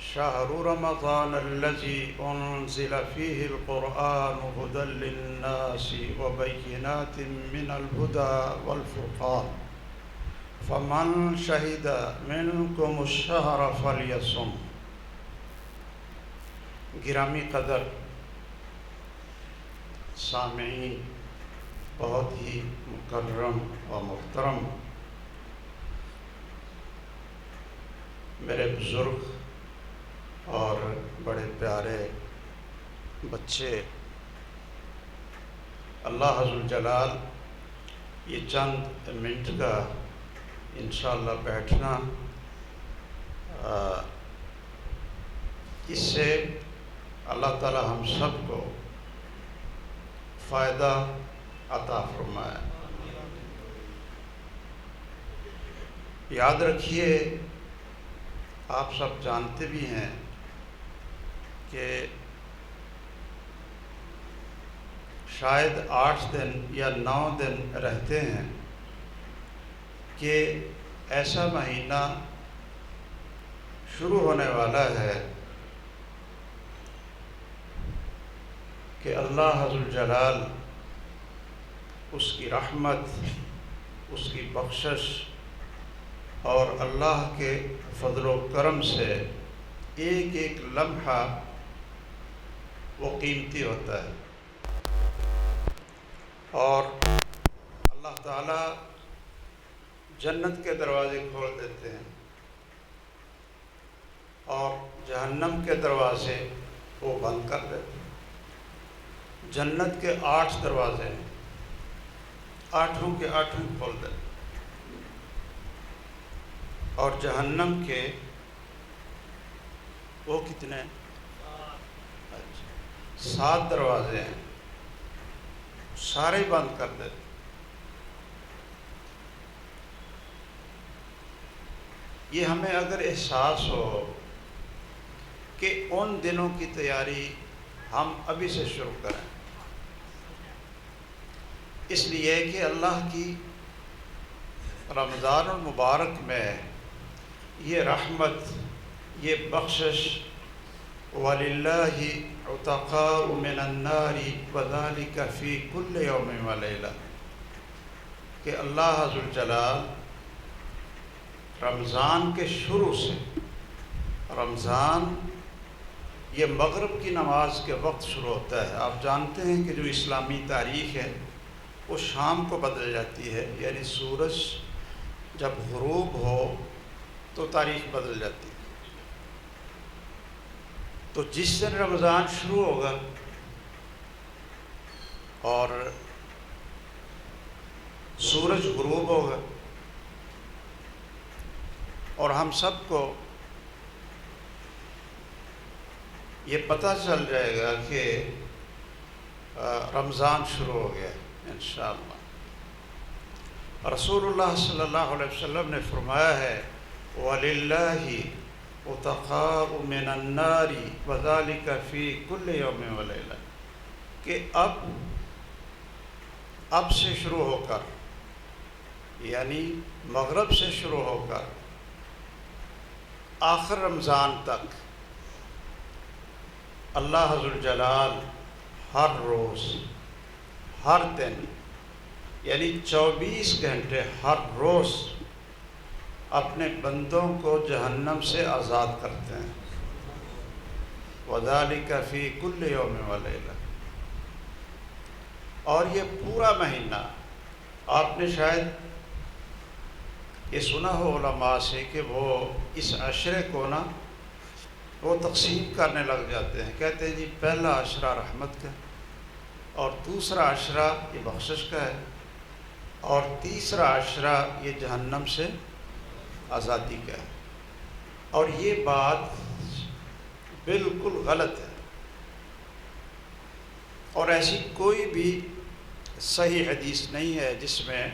شهر رمضان الذي أنزل فيه القرآن هدى للناس وبينات من الهدى والفرقان فمن شهد منكم الشهر فليصم۔ گرامی قدر سامعین، بہت ہی مکرم و محترم میرے بزرگ اور بڑے پیارے بچے، اللہ عز و جلال یہ چند منٹ کا انشاءاللہ بیٹھنا، اس سے اللہ تعالی ہم سب کو فائدہ عطا فرمائے۔ یاد رکھیے، آپ سب جانتے بھی ہیں کہ شاید 8 دن یا 9 دن رہتے ہیں کہ ایسا مہینہ شروع ہونے والا ہے کہ اللہ عز و جلال اس کی رحمت، اس کی بخشش اور اللہ کے فضل و کرم سے ایک ایک لمحہ وہ قیمتی ہوتا ہے، اور اللہ تعالیٰ جنت کے دروازے کھول دیتے ہیں اور جہنم کے دروازے وہ بند کر دیتے ہیں۔ جنت کے 8 دروازے ہیں، 8 کے 8 کھول دیتے ہیں، اور جہنم کے وہ کتنے؟ 7 دروازے ہیں، سارے بند کر دیتے۔ یہ ہمیں اگر احساس ہو کہ ان دنوں کی تیاری ہم ابھی سے شروع کریں، اس لیے کہ اللہ کی رمضان المبارک میں یہ رحمت، یہ بخشش، وَلِلَّهِ عُتَقَاءُ مِنَ النَّارِ وَذَلِكَ فِي كُلِّ يَوْمٍ وَلَيْلَةٍ، کہ اللہ عز و جلال رمضان کے شروع سے، رمضان یہ مغرب کی نماز کے وقت شروع ہوتا ہے۔ آپ جانتے ہیں کہ جو اسلامی تاریخ ہے وہ شام کو بدل جاتی ہے، یعنی سورج جب غروب ہو تو تاریخ بدل جاتی ہے۔ تو جس دن رمضان شروع ہوگا اور سورج غروب ہوگا اور ہم سب کو یہ پتہ چل جائے گا کہ رمضان شروع ہو گیا انشاءاللہ۔ رسول اللہ صلی اللہ علیہ وسلم نے فرمایا ہے وَلِلَّهِ عُتَقَاءُ مِنَ النَّارِ وَذَلِكَ فِي كُلِّ يَوْمٍ وَلَيْلَةٍ، کہ اب سے شروع ہو کر، یعنی مغرب سے شروع ہو کر آخر رمضان تک اللہ عز و جلال ہر روز، ہر دن، یعنی 24 گھنٹے ہر روز اپنے بندوں کو جہنم سے آزاد کرتے ہیں۔ وَذَلِكَ فِي كُلِّ يَوْمٍ وَلَيْلَةٍ، اور یہ پورا مہینہ، آپ نے شاید یہ سنا ہو علماء سے کہ وہ اس عشرے کو نا وہ تقسیم کرنے لگ جاتے ہیں، کہتے ہیں جی پہلا عشرہ رحمت کا، اور دوسرا عشرہ یہ بخشش کا ہے، اور تیسرا عشرہ یہ جہنم سے آزادی کا ہے۔ اور یہ بات بالکل غلط ہے، اور ایسی کوئی بھی صحیح حدیث نہیں ہے جس میں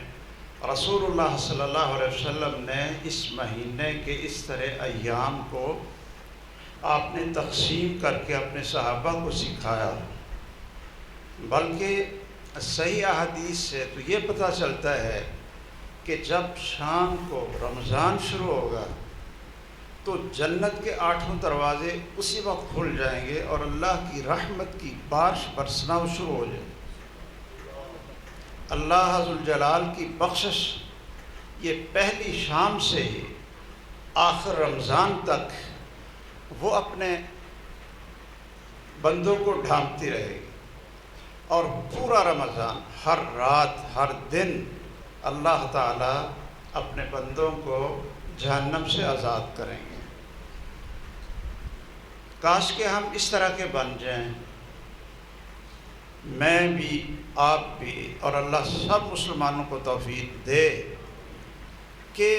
رسول اللہ صلی اللہ علیہ وسلم نے اس مہینے کے اس طرح ایام کو آپ نے تقسیم کر کے اپنے صحابہ کو سکھایا، بلکہ صحیح احادیث سے تو یہ پتہ چلتا ہے کہ جب شام کو رمضان شروع ہوگا تو جنت کے 8 دروازے اسی وقت کھل جائیں گے اور اللہ کی رحمت کی بارش برسنا شروع ہو جائے. اللہ ذوالجلال کی بخشش یہ پہلی شام سے ہی آخر رمضان تک وہ اپنے بندوں کو ڈھانپتی رہے گی، اور پورا رمضان ہر رات ہر دن اللہ تعالیٰ اپنے بندوں کو جہنم سے آزاد کریں گے. کاش کہ ہم اس طرح کے بن جائیں، میں بھی آپ بھی، اور اللہ سب مسلمانوں کو توفیق دے کہ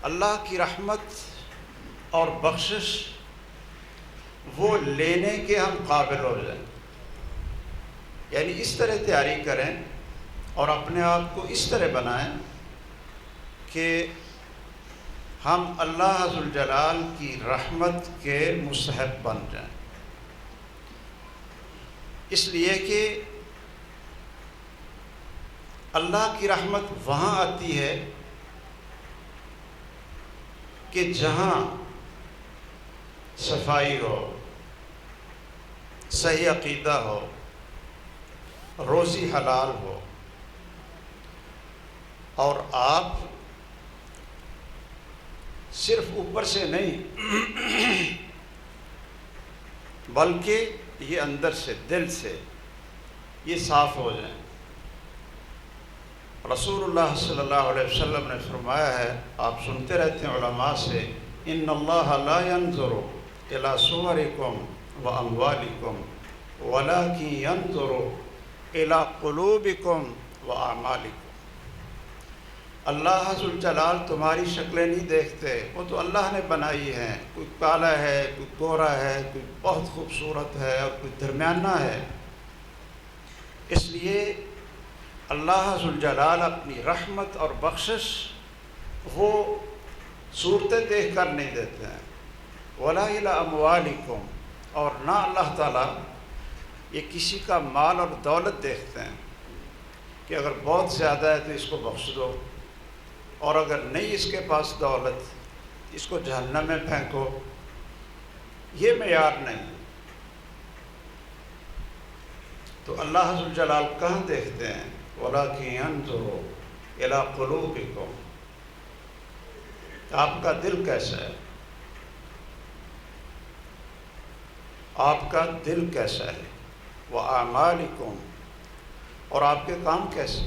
اللہ کی رحمت اور بخشش وہ لینے کے ہم قابل ہو جائیں. یعنی اس طرح تیاری کریں اور اپنے آپ کو اس طرح بنائیں کہ ہم اللہ ذوالجلال کی رحمت کے مستحق بن جائیں. اس لیے کہ اللہ کی رحمت وہاں آتی ہے کہ جہاں صفائی ہو، صحیح عقیدہ ہو، روزی حلال ہو، اور آپ صرف اوپر سے نہیں بلکہ یہ اندر سے، دل سے یہ صاف ہو جائیں. رسول اللہ صلی اللہ علیہ وسلم نے فرمایا ہے، آپ سنتے رہتے ہیں علماء سے، ان اللہ لا ينظر الى صورکم واموالکم ولکن ينظر الى قلوبکم واعمالکم. اللہ ذوالجلال تمہاری شکلیں نہیں دیکھتے، وہ تو اللہ نے بنائی ہیں، کوئی کالا ہے، کوئی گورا ہے، کوئی بہت خوبصورت ہے اور کوئی درمیانہ ہے. اس لیے اللہ ذوالجلال اپنی رحمت اور بخشش وہ صورتیں دیکھ کر نہیں دیتے ہیں. ولا الی اموالکم، اور نہ اللہ تعالیٰ یہ کسی کا مال اور دولت دیکھتے ہیں کہ اگر بہت زیادہ ہے تو اس کو بخش دو، اور اگر نہیں اس کے پاس دولت اس کو جہنم میں پھینکو. یہ معیار نہیں. تو اللہ ذوالجلال کہاں دیکھتے ہیں؟ وَلَكِنْ يَنْظُرُ إِلَىٰ قُلُوبِكُمْ. آپ کا دل کیسا ہے؟ آپ کا دل کیسا ہے؟ وَأَعْمَالِكُمْ، اور آپ کے کام کیسے؟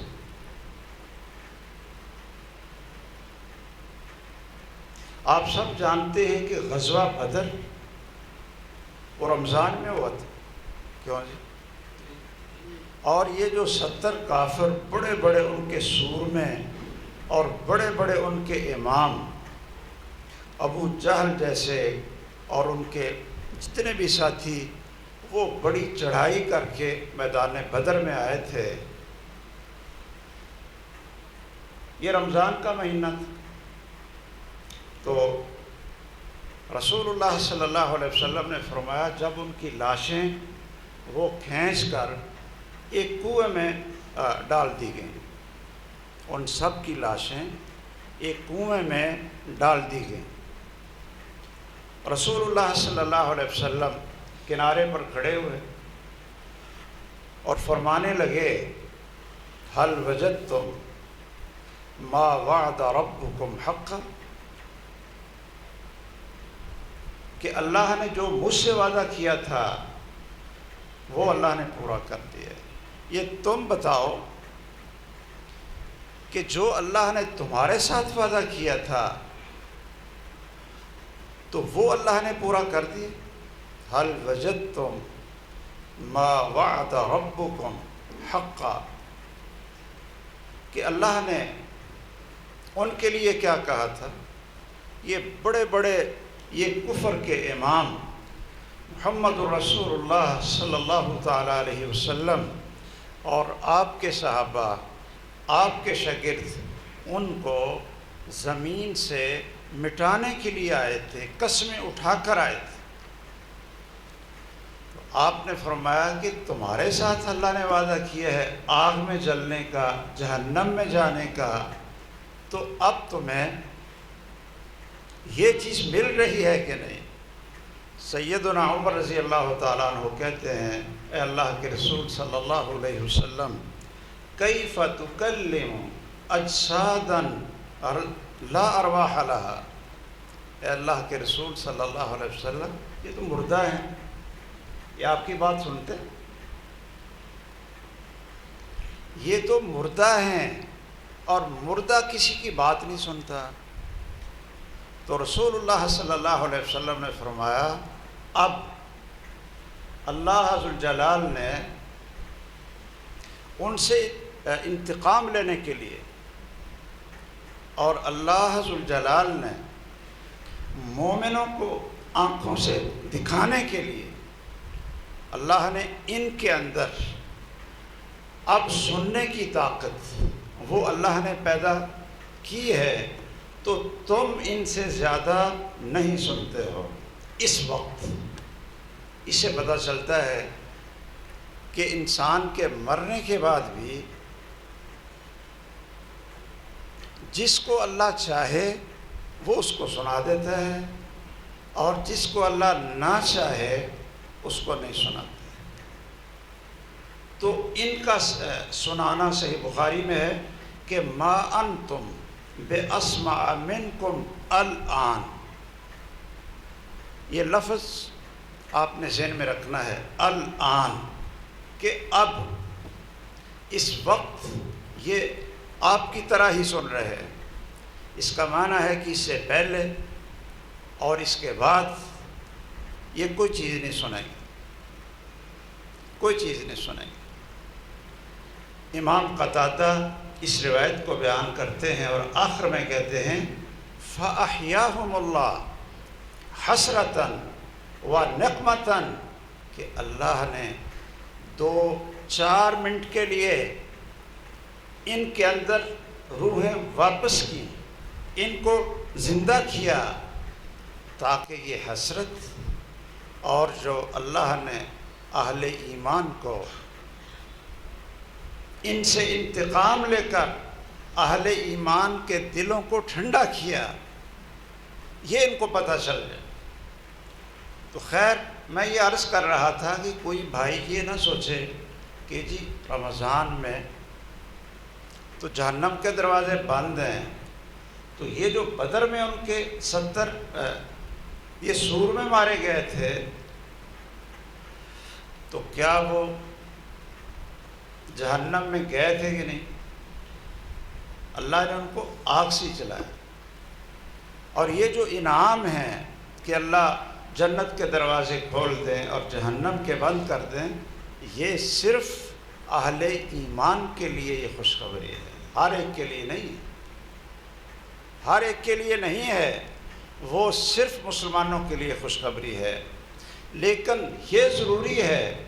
آپ سب جانتے ہیں کہ غزوہ بدر وہ رمضان میں ہوا تھا، کیوں جی؟ اور یہ جو 70 کافر بڑے بڑے ان کے سورمے اور بڑے بڑے ان کے امام ابو جہل جیسے اور ان کے جتنے بھی ساتھی، وہ بڑی چڑھائی کر کے میدان بدر میں آئے تھے. یہ رمضان کا مہینہ تھا. تو رسول اللہ صلی اللہ علیہ وسلم نے فرمایا جب ان کی لاشیں وہ کھینچ کر ایک کنویں میں ڈال دی گئیں، ان سب کی لاشیں ایک کنویں میں ڈال دی گئیں. رسول اللہ صلی اللہ علیہ وسلم کنارے پر کھڑے ہوئے اور فرمانے لگے، هل وجدتم ما وعد ربکم حقا، کہ اللہ نے جو مجھ سے وعدہ کیا تھا وہ اللہ نے پورا کر دیا. یہ تم بتاؤ کہ جو اللہ نے تمہارے ساتھ وعدہ کیا تھا تو وہ اللہ نے پورا کر دیا. هل وجدتم ما وعد ربکم حقا، کہ اللہ نے ان کے لیے کیا کہا تھا. یہ بڑے بڑے یہ کفر کے امام محمد رسول اللہ صلی اللہ تعالیٰ علیہ وسلم اور آپ کے صحابہ، آپ کے شاگرد ان کو زمین سے مٹانے کے لیے آئے تھے، قسمیں اٹھا کر آئے تھے. تو آپ نے فرمایا کہ تمہارے ساتھ اللہ نے وعدہ کیا ہے آگ میں جلنے کا، جہنم میں جانے کا، تو اب تمہیں یہ چیز مل رہی ہے کہ نہیں؟ سیدنا عمر رضی اللہ تعالیٰ عنہ کہتے ہیں اے اللہ کے رسول صلی اللہ علیہ وسلم کیف تکلم اجسادا لا ارواح لها، اے اللہ کے رسول صلی اللہ علیہ وسلم یہ تو مردہ ہیں، یہ آپ کی بات سنتے ہیں؟ یہ تو مردہ ہیں اور مردہ کسی کی بات نہیں سنتا۔ تو رسول اللہ صلی اللہ علیہ وسلم نے فرمایا اب اللہ ذوالجلال نے ان سے انتقام لینے کے لیے اور اللہ ذوالجلال نے مومنوں کو آنکھوں سے دکھانے کے لیے اللہ نے ان کے اندر اب سننے کی طاقت وہ اللہ نے پیدا کی ہے، تو تم ان سے زیادہ نہیں سنتے ہو اس وقت۔ اس سے پتہ چلتا ہے کہ انسان کے مرنے کے بعد بھی جس کو اللہ چاہے وہ اس کو سنا دیتا ہے اور جس کو اللہ نہ چاہے اس کو نہیں سناتا۔ تو ان کا سنانا صحیح بخاری میں ہے کہ ما انتم باسمع منکم الآن، یہ لفظ آپ نے ذہن میں رکھنا ہے، الآن، کہ اب اس وقت یہ آپ کی طرح ہی سن رہے ہیں۔ اس کا معنی ہے کہ اس سے پہلے اور اس کے بعد یہ کوئی چیز نہیں سنیں گے، کوئی چیز نہیں سنیں گے۔ امام قتادہ اس روایت کو بیان کرتے ہیں اور آخر میں کہتے ہیں فَأَحْيَاهُمُ اللَّهُ حَسْرَةً وَنِقْمَةً، کہ اللہ نے 2-4 منٹ کے لیے ان کے اندر روحیں واپس کی، ان کو زندہ کیا تاکہ یہ حسرت اور جو اللہ نے اہل ایمان کو ان سے انتقام لے کر اہل ایمان کے دلوں کو ٹھنڈا کیا، یہ ان کو پتہ چل جائے۔ تو خیر میں یہ عرض کر رہا تھا کہ کوئی بھائی یہ نہ سوچے کہ جی رمضان میں تو جہنم کے دروازے بند ہیں، تو یہ جو بدر میں ان کے 70 یہ سور میں مارے گئے تھے، تو کیا وہ جہنم میں گئے تھے کہ نہیں؟ اللہ نے ان کو آگ سے چلایا۔ اور یہ جو انعام ہے کہ اللہ جنت کے دروازے کھول دیں اور جہنم کے بند کر دیں، یہ صرف اہل ایمان کے لیے یہ خوشخبری ہے، ہر ایک کے لیے نہیں، ہر ایک کے لیے نہیں ہے، وہ صرف مسلمانوں کے لیے خوشخبری ہے۔ لیکن یہ ضروری ہے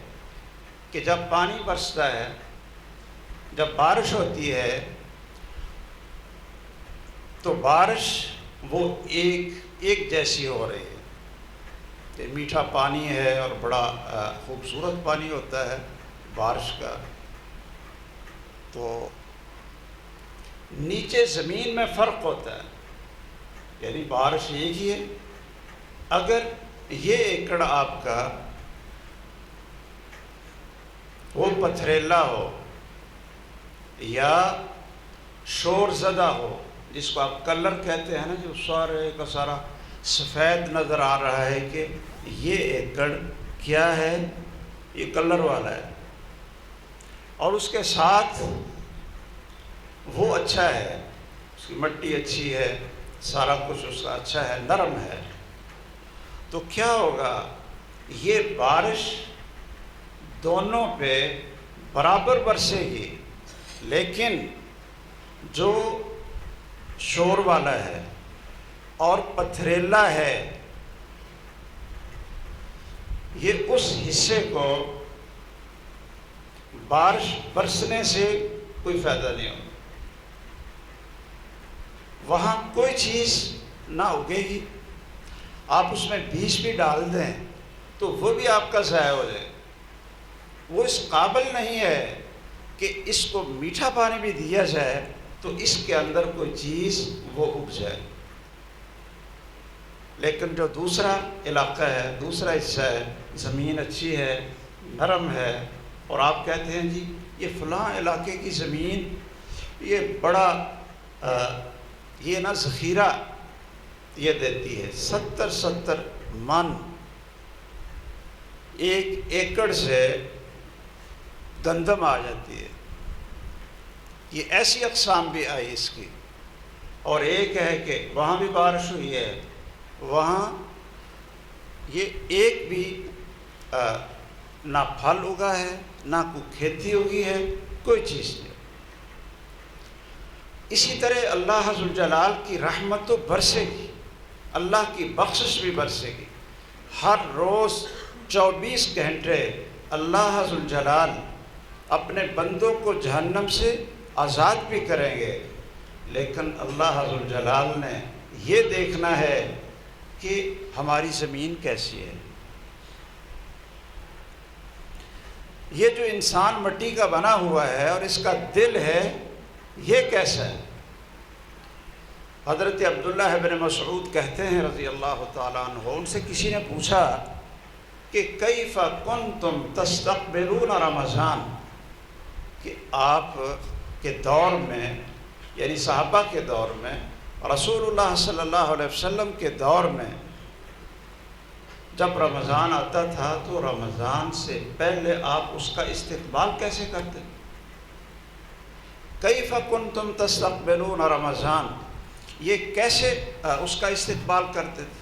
کہ جب پانی برستا ہے، جب بارش ہوتی ہے، تو بارش وہ ایک جیسی ہو رہی ہے، کہ میٹھا پانی ہے اور بڑا خوبصورت پانی ہوتا ہے بارش کا، تو نیچے زمین میں فرق ہوتا ہے، یعنی بارش ایک ہی ہے۔ اگر یہ ایکڑ آپ کا وہ پتھریلا ہو یا شور زدہ ہو، جس کو آپ کلر کہتے ہیں نا، جو سارے کا سارا سفید نظر آ رہا ہے کہ یہ ایکڑ کیا ہے، یہ کلر والا ہے، اور اس کے ساتھ وہ اچھا ہے، اس کی مٹی اچھی ہے، سارا کچھ اس کا اچھا ہے، نرم ہے، تو کیا ہوگا؟ یہ بارش دونوں پہ برابر برسے گی، لیکن جو شور والا ہے اور پتھریلا ہے، یہ اس حصے کو بارش برسنے سے کوئی فائدہ نہیں ہوگا، وہاں کوئی چیز نہ اگے گی۔ آپ اس میں بیج بھی ڈال دیں تو وہ بھی آپ کا ضائع ہو جائے، وہ اس قابل نہیں ہے کہ اس کو میٹھا پانی بھی دیا جائے تو اس کے اندر کوئی چیز وہ اگ جائے۔ لیکن جو دوسرا علاقہ ہے، دوسرا حصہ ہے، زمین اچھی ہے، نرم ہے، اور آپ کہتے ہیں جی یہ فلاں علاقے کی زمین یہ بڑا یہ نا ذخیرہ یہ دیتی ہے، 70 من 1 ایکڑ سے گندم آ جاتی ہے۔ یہ ایسی اقسام بھی آئی اس کی۔ اور ایک ہے کہ وہاں بھی بارش ہوئی ہے، وہاں یہ ایک بھی نہ پھل اگا ہے، نہ کوئی کھیتی ہوگی ہے، کوئی چیز نہیں۔ اسی طرح اللہ ذوالجلال کی رحمت تو برسے گی، اللہ کی بخشش بھی برسے گی۔ ہر روز 24 گھنٹے اللہ ذوالجلال اپنے بندوں کو جہنم سے آزاد بھی کریں گے، لیکن اللہ ذوالجلال نے یہ دیکھنا ہے کہ ہماری زمین کیسی ہے۔ یہ جو انسان مٹی کا بنا ہوا ہے اور اس کا دل ہے، یہ کیسا ہے؟ حضرت عبداللہ ابن مسعود کہتے ہیں رضی اللہ تعالیٰ عنہ، ان سے کسی نے پوچھا کہ کیف کنتم تستقبلون رمضان، کہ آپ کے دور میں، یعنی صحابہ کے دور میں، رسول اللہ صلی اللہ علیہ وسلم کے دور میں جب رمضان آتا تھا تو رمضان سے پہلے آپ اس کا استقبال کیسے کرتے؟ کیف کنتم تستقبلون رمضان، یہ کیسے اس کا استقبال کرتے تھے؟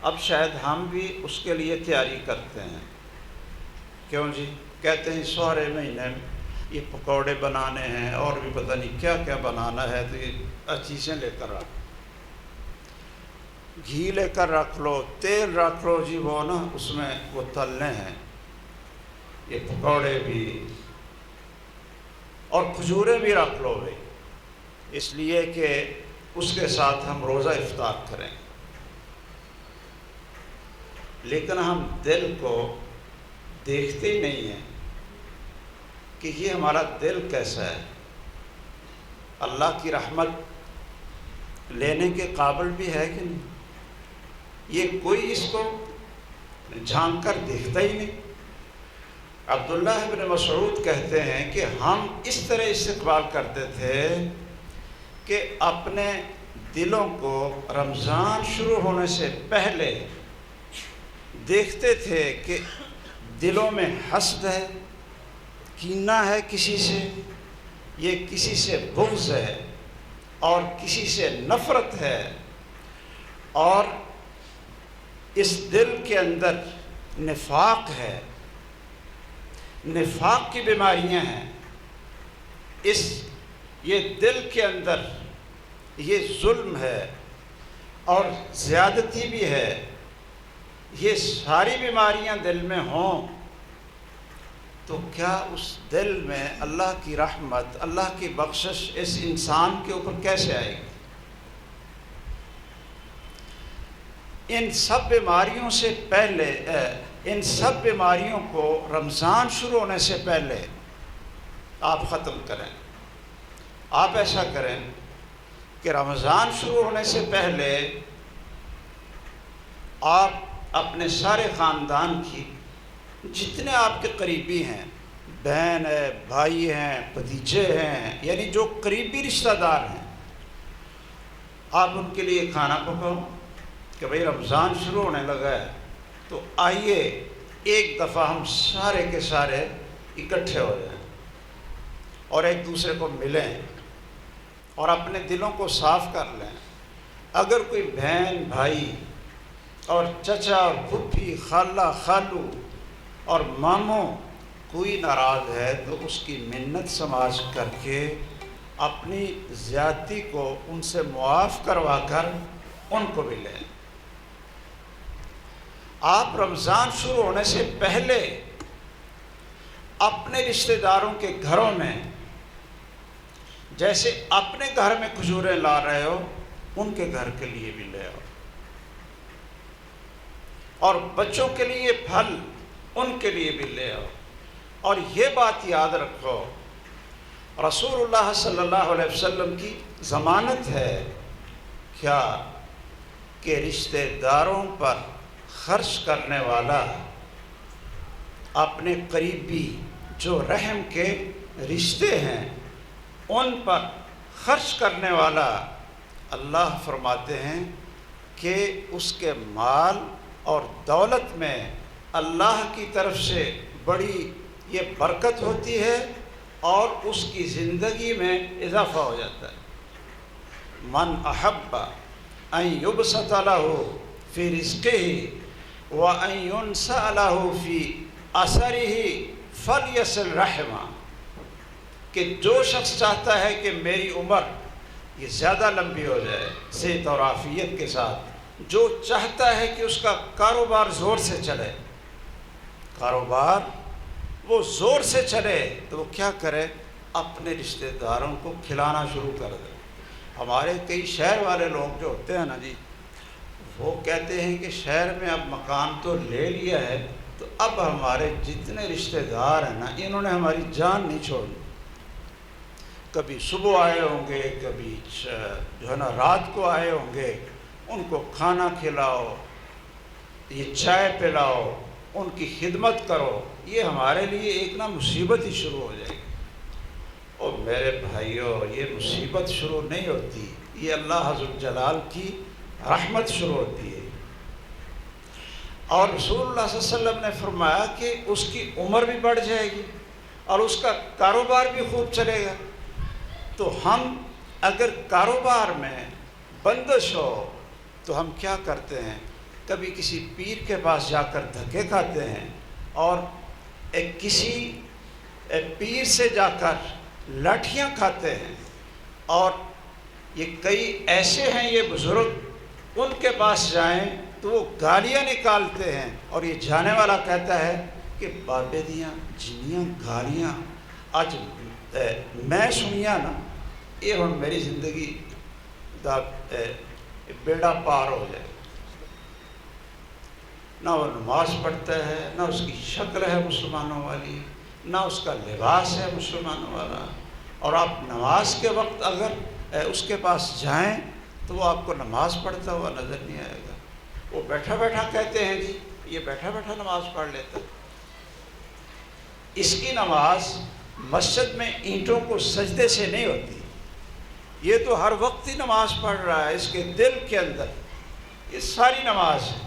اب شاید ہم بھی اس کے لیے تیاری کرتے ہیں، کیوں جی؟ کہتے ہیں سوہرے مہینے میں یہ پکوڑے بنانے ہیں اور بھی پتہ نہیں کیا کیا بنانا ہے، تو یہ چیزیں لے کر رکھ، گھی لے کر رکھ لو، تیل رکھ لو جی، وہ نا اس میں وہ تلنے ہیں، یہ پکوڑے بھی اور کھجوریں بھی رکھ لو بھائی، اس لیے کہ اس کے ساتھ ہم روزہ افطار کریں۔ لیکن ہم دل کو دیکھتے ہی نہیں ہیں کہ یہ ہمارا دل کیسا ہے، اللہ کی رحمت لینے کے قابل بھی ہے کہ نہیں؟ یہ کوئی اس کو جھانک کر دیکھتا ہی نہیں۔ عبداللہ ابن مسعود کہتے ہیں کہ ہم اس طرح استقبال کرتے تھے کہ اپنے دلوں کو رمضان شروع ہونے سے پہلے دیکھتے تھے کہ دلوں میں حسد ہے، کینہ ہے کسی سے، یہ کسی سے بغض ہے اور کسی سے نفرت ہے، اور اس دل کے اندر نفاق ہے، نفاق کی بیماریاں ہیں، یہ دل کے اندر یہ ظلم ہے اور زیادتی بھی ہے، یہ ساری بیماریاں دل میں ہوں تو کیا اس دل میں اللہ کی رحمت، اللہ کی بخشش اس انسان کے اوپر کیسے آئے گی؟ ان سب بیماریوں سے پہلے، ان سب بیماریوں کو رمضان شروع ہونے سے پہلے آپ ختم کریں۔ آپ ایسا کریں کہ رمضان شروع ہونے سے پہلے آپ اپنے سارے خاندان کی، جتنے آپ کے قریبی ہیں، بہن ہے، بھائی ہیں، بھتیجے ہیں، یعنی جو قریبی رشتہ دار ہیں، آپ ان کے لیے کھانا پکاؤ کہ بھئی رمضان شروع ہونے لگا ہے تو آئیے ایک دفعہ ہم سارے کے سارے اکٹھے ہو جائیں اور ایک دوسرے کو ملیں اور اپنے دلوں کو صاف کر لیں۔ اگر کوئی بہن، بھائی اور چچا اور پھوپھی، خالہ، خالو اور ماموں کوئی ناراض ہے تو اس کی منت سماج کر کے اپنی زیادتی کو ان سے معاف کروا کر ان کو بھی لیں۔ آپ رمضان شروع ہونے سے پہلے اپنے رشتہ داروں کے گھروں میں جیسے اپنے گھر میں کھجوریں لا رہے ہو، ان کے گھر کے لیے بھی لے آؤ، اور بچوں کے لیے پھل ان کے لیے بھی لے آؤ۔ اور یہ بات یاد رکھو، رسول اللہ صلی اللہ علیہ وسلم کی ضمانت ہے کیا کہ رشتہ داروں پر خرچ کرنے والا اپنے قریبی جو رحم کے رشتے ہیں ان پر خرچ کرنے والا اللہ فرماتے ہیں کہ اس کے مال اور دولت میں اللہ کی طرف سے بڑی یہ برکت ہوتی ہے اور اس کی زندگی میں اضافہ ہو جاتا ہے۔ من احب ان یبسط لہ فی رزقہ وان ینسأ لہ فی اثرہ فلیصل رحمہ، کہ جو شخص چاہتا ہے کہ میری عمر یہ زیادہ لمبی ہو جائے صحت اور عافیت کے ساتھ، جو چاہتا ہے کہ اس کا کاروبار زور سے چلے، کاروبار وہ زور سے چلے، تو وہ کیا کرے؟ اپنے رشتہ داروں کو کھلانا شروع کر دے۔ ہمارے کئی شہر والے لوگ جو ہوتے ہیں نا جی، وہ کہتے ہیں کہ شہر میں اب مکان تو لے لیا ہے تو اب ہمارے جتنے رشتہ دار ہیں نا انہوں نے ہماری جان نہیں چھوڑی، کبھی صبح آئے ہوں گے، کبھی جو ہے نا رات کو آئے ہوں گے، ان کو کھانا کھلاؤ، یہ چائے پلاؤ، ان کی خدمت کرو، یہ ہمارے لیے ایک نا مصیبت ہی شروع ہو جائے گی۔ اور میرے بھائیوں، یہ مصیبت شروع نہیں ہوتی، یہ اللہ عز جلال کی رحمت شروع ہوتی ہے۔ اور رسول اللہ صلی اللہ علیہ وسلم نے فرمایا کہ اس کی عمر بھی بڑھ جائے گی اور اس کا کاروبار بھی خوب چلے گا۔ تو ہم اگر کاروبار میں بندش ہو تو ہم کیا کرتے ہیں؟ کبھی کسی پیر کے پاس جا کر دھکے کھاتے ہیں اور کسی پیر سے جا کر لاٹھیاں کھاتے ہیں، اور یہ کئی ایسے ہیں یہ بزرگ، ان کے پاس جائیں تو وہ گالیاں نکالتے ہیں، اور یہ جانے والا کہتا ہے کہ بابے دیاں جنیاں گالیاں آج میں سنیا نا، یہ ہن میری زندگی دا بیڑا پار ہو جائے۔ نہ وہ نماز پڑھتا ہے، نہ اس کی شکل ہے مسلمانوں والی، نہ اس کا لباس ہے مسلمانوں والا، اور آپ نماز کے وقت اگر اس کے پاس جائیں تو وہ آپ کو نماز پڑھتا ہوا نظر نہیں آئے گا۔ وہ بیٹھا بیٹھا کہتے ہیں جی یہ بیٹھا بیٹھا نماز پڑھ لیتا ہے۔ اس کی نماز مسجد میں اینٹوں کو سجدے سے نہیں ہوتی، یہ تو ہر وقت ہی نماز پڑھ رہا ہے، اس کے دل کے اندر یہ ساری نماز ہے۔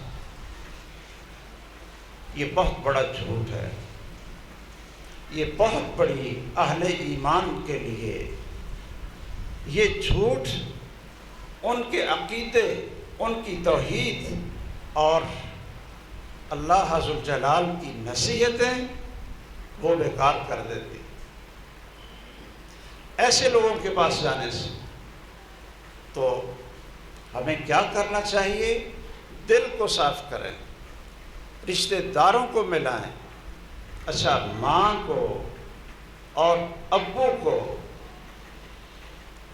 یہ بہت بڑا جھوٹ ہے، یہ بہت بڑی اہل ایمان کے لیے یہ جھوٹ ان کے عقیدے، ان کی توحید اور اللہ عز جلال کی نصیحتیں وہ بیکار کر دیتی۔ ایسے لوگوں کے پاس جانے سے تو ہمیں کیا کرنا چاہیے؟ دل کو صاف کریں، رشتہ داروں کو ملائیں۔ اچھا، ماں کو اور ابو کو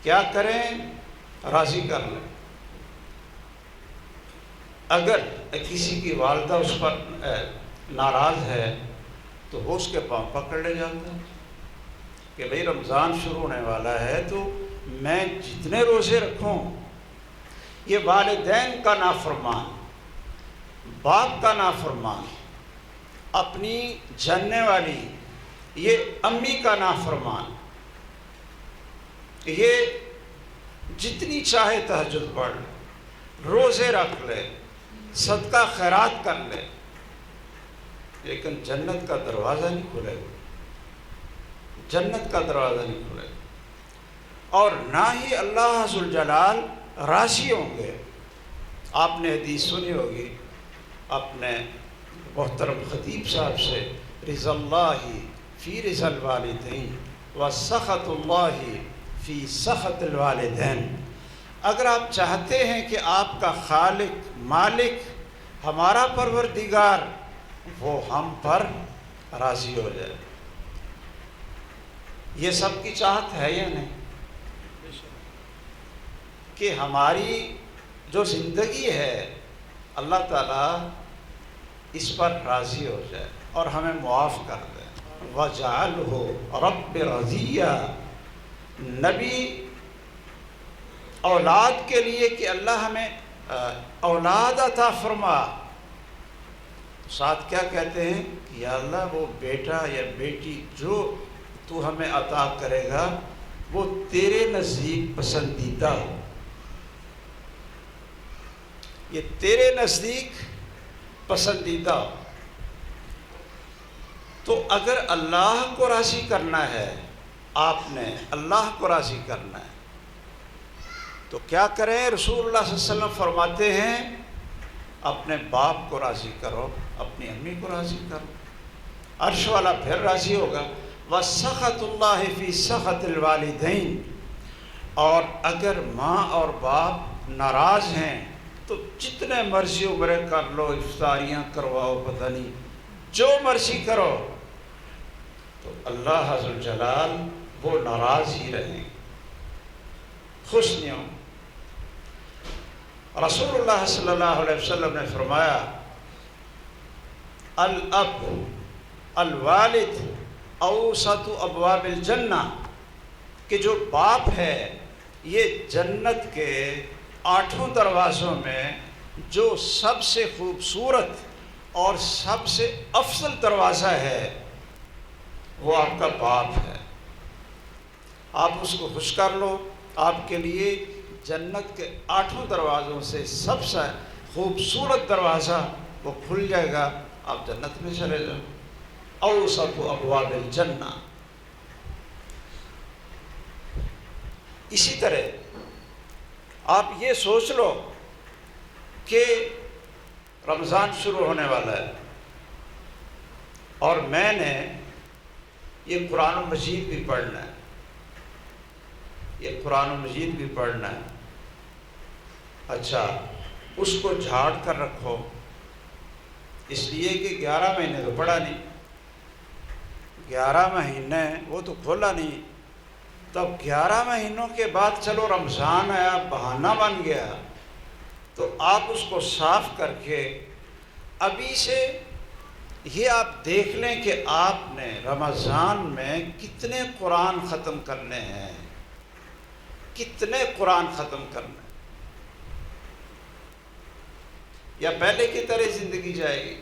کیا کریں؟ راضی کر لیں۔ اگر کسی کی والدہ اس پر ناراض ہے تو وہ اس کے پاؤں پکڑ لے جاتا ہے کہ بھئی رمضان شروع ہونے والا ہے تو میں جتنے روزے رکھوں، یہ والدین کا نافرمان، باپ کا نافرمان، اپنی جاننے والی یہ امی کا نافرمان، یہ جتنی چاہے تہجد پڑھ لے، روزے رکھ لے، صدقہ خیرات کر لے، لیکن جنت کا دروازہ نہیں کھلے گا، جنت کا دروازہ نہیں کھلے گا، اور نہ ہی اللہ عز جلال راضی ہوں گے۔ آپ نے حدیث سنی ہوگی اپنے محترم خطیب صاحب سے، رضا اللہ فی رضا الوالدین و سخط اللہ فی سخط الوالدین۔ اگر آپ چاہتے ہیں کہ آپ کا خالق، مالک، ہمارا پروردگار وہ ہم پر راضی ہو جائے، یہ سب کی چاہت ہے یا نہیں کہ ہماری جو زندگی ہے اللہ تعالیٰ اس پر راضی ہو جائے اور ہمیں معاف کر دے۔ وَجَعَلْهُ رَبِّ رَضِيًّا، نبی اولاد کے لیے کہ اللہ ہمیں اولاد عطا فرما، ساتھ کیا کہتے ہیں کہ یا اللہ وہ بیٹا یا بیٹی جو تو ہمیں عطا کرے گا وہ تیرے نزدیک پسندیدہ ہو، یہ تیرے نزدیک پسندیدہ ہو۔ تو اگر اللہ کو راضی کرنا ہے، آپ نے اللہ کو راضی کرنا ہے تو کیا کریں؟ رسول اللہ صلی اللہ علیہ وسلم فرماتے ہیں اپنے باپ کو راضی کرو، اپنی امی کو راضی کرو، عرش والا پھر راضی ہوگا۔ وَسَخَطُ اللَّهِ فِي سَخَطِ الْوَالِدَيْنِ، اور اگر ماں اور باپ ناراض ہیں تو جتنے مرضی عمرے کر لو، افطاریاں کرواؤ، پتہ نہیں جو مرضی کرو، تو اللہ عز و جلال وہ ناراض ہی رہیں، خوش نہیں ہوں۔ رسول اللہ صلی اللہ علیہ وسلم نے فرمایا الاب الوالد اوسط ابواب الجنہ، کہ جو باپ ہے یہ جنت کے 8 دروازوں میں جو سب سے خوبصورت اور سب سے افضل دروازہ ہے وہ آپ کا باپ ہے۔ آپ اس کو خوش کر لو، آپ کے لیے جنت کے 8 دروازوں سے سب سے خوبصورت دروازہ وہ کھل جائے گا، آپ جنت میں چلے جاؤ۔ اوسط ابواب الجنہ۔ اسی طرح آپ یہ سوچ لو کہ رمضان شروع ہونے والا ہے اور میں نے یہ قرآن مجید بھی پڑھنا ہے، یہ قرآن مجید بھی پڑھنا ہے۔ اچھا، اس کو جھاڑ کر رکھو، اس لیے کہ 11 مہینے تو پڑھا نہیں، 11 مہینے وہ تو کھولا نہیں، تب 11 مہینوں کے بعد چلو رمضان آیا، بہانہ بن گیا، تو آپ اس کو صاف کر کے ابھی سے یہ آپ دیکھ لیں کہ آپ نے رمضان میں کتنے قرآن ختم کرنے ہیں، کتنے قرآن ختم کرنے، یا پہلے کی طرح زندگی جائے گی۔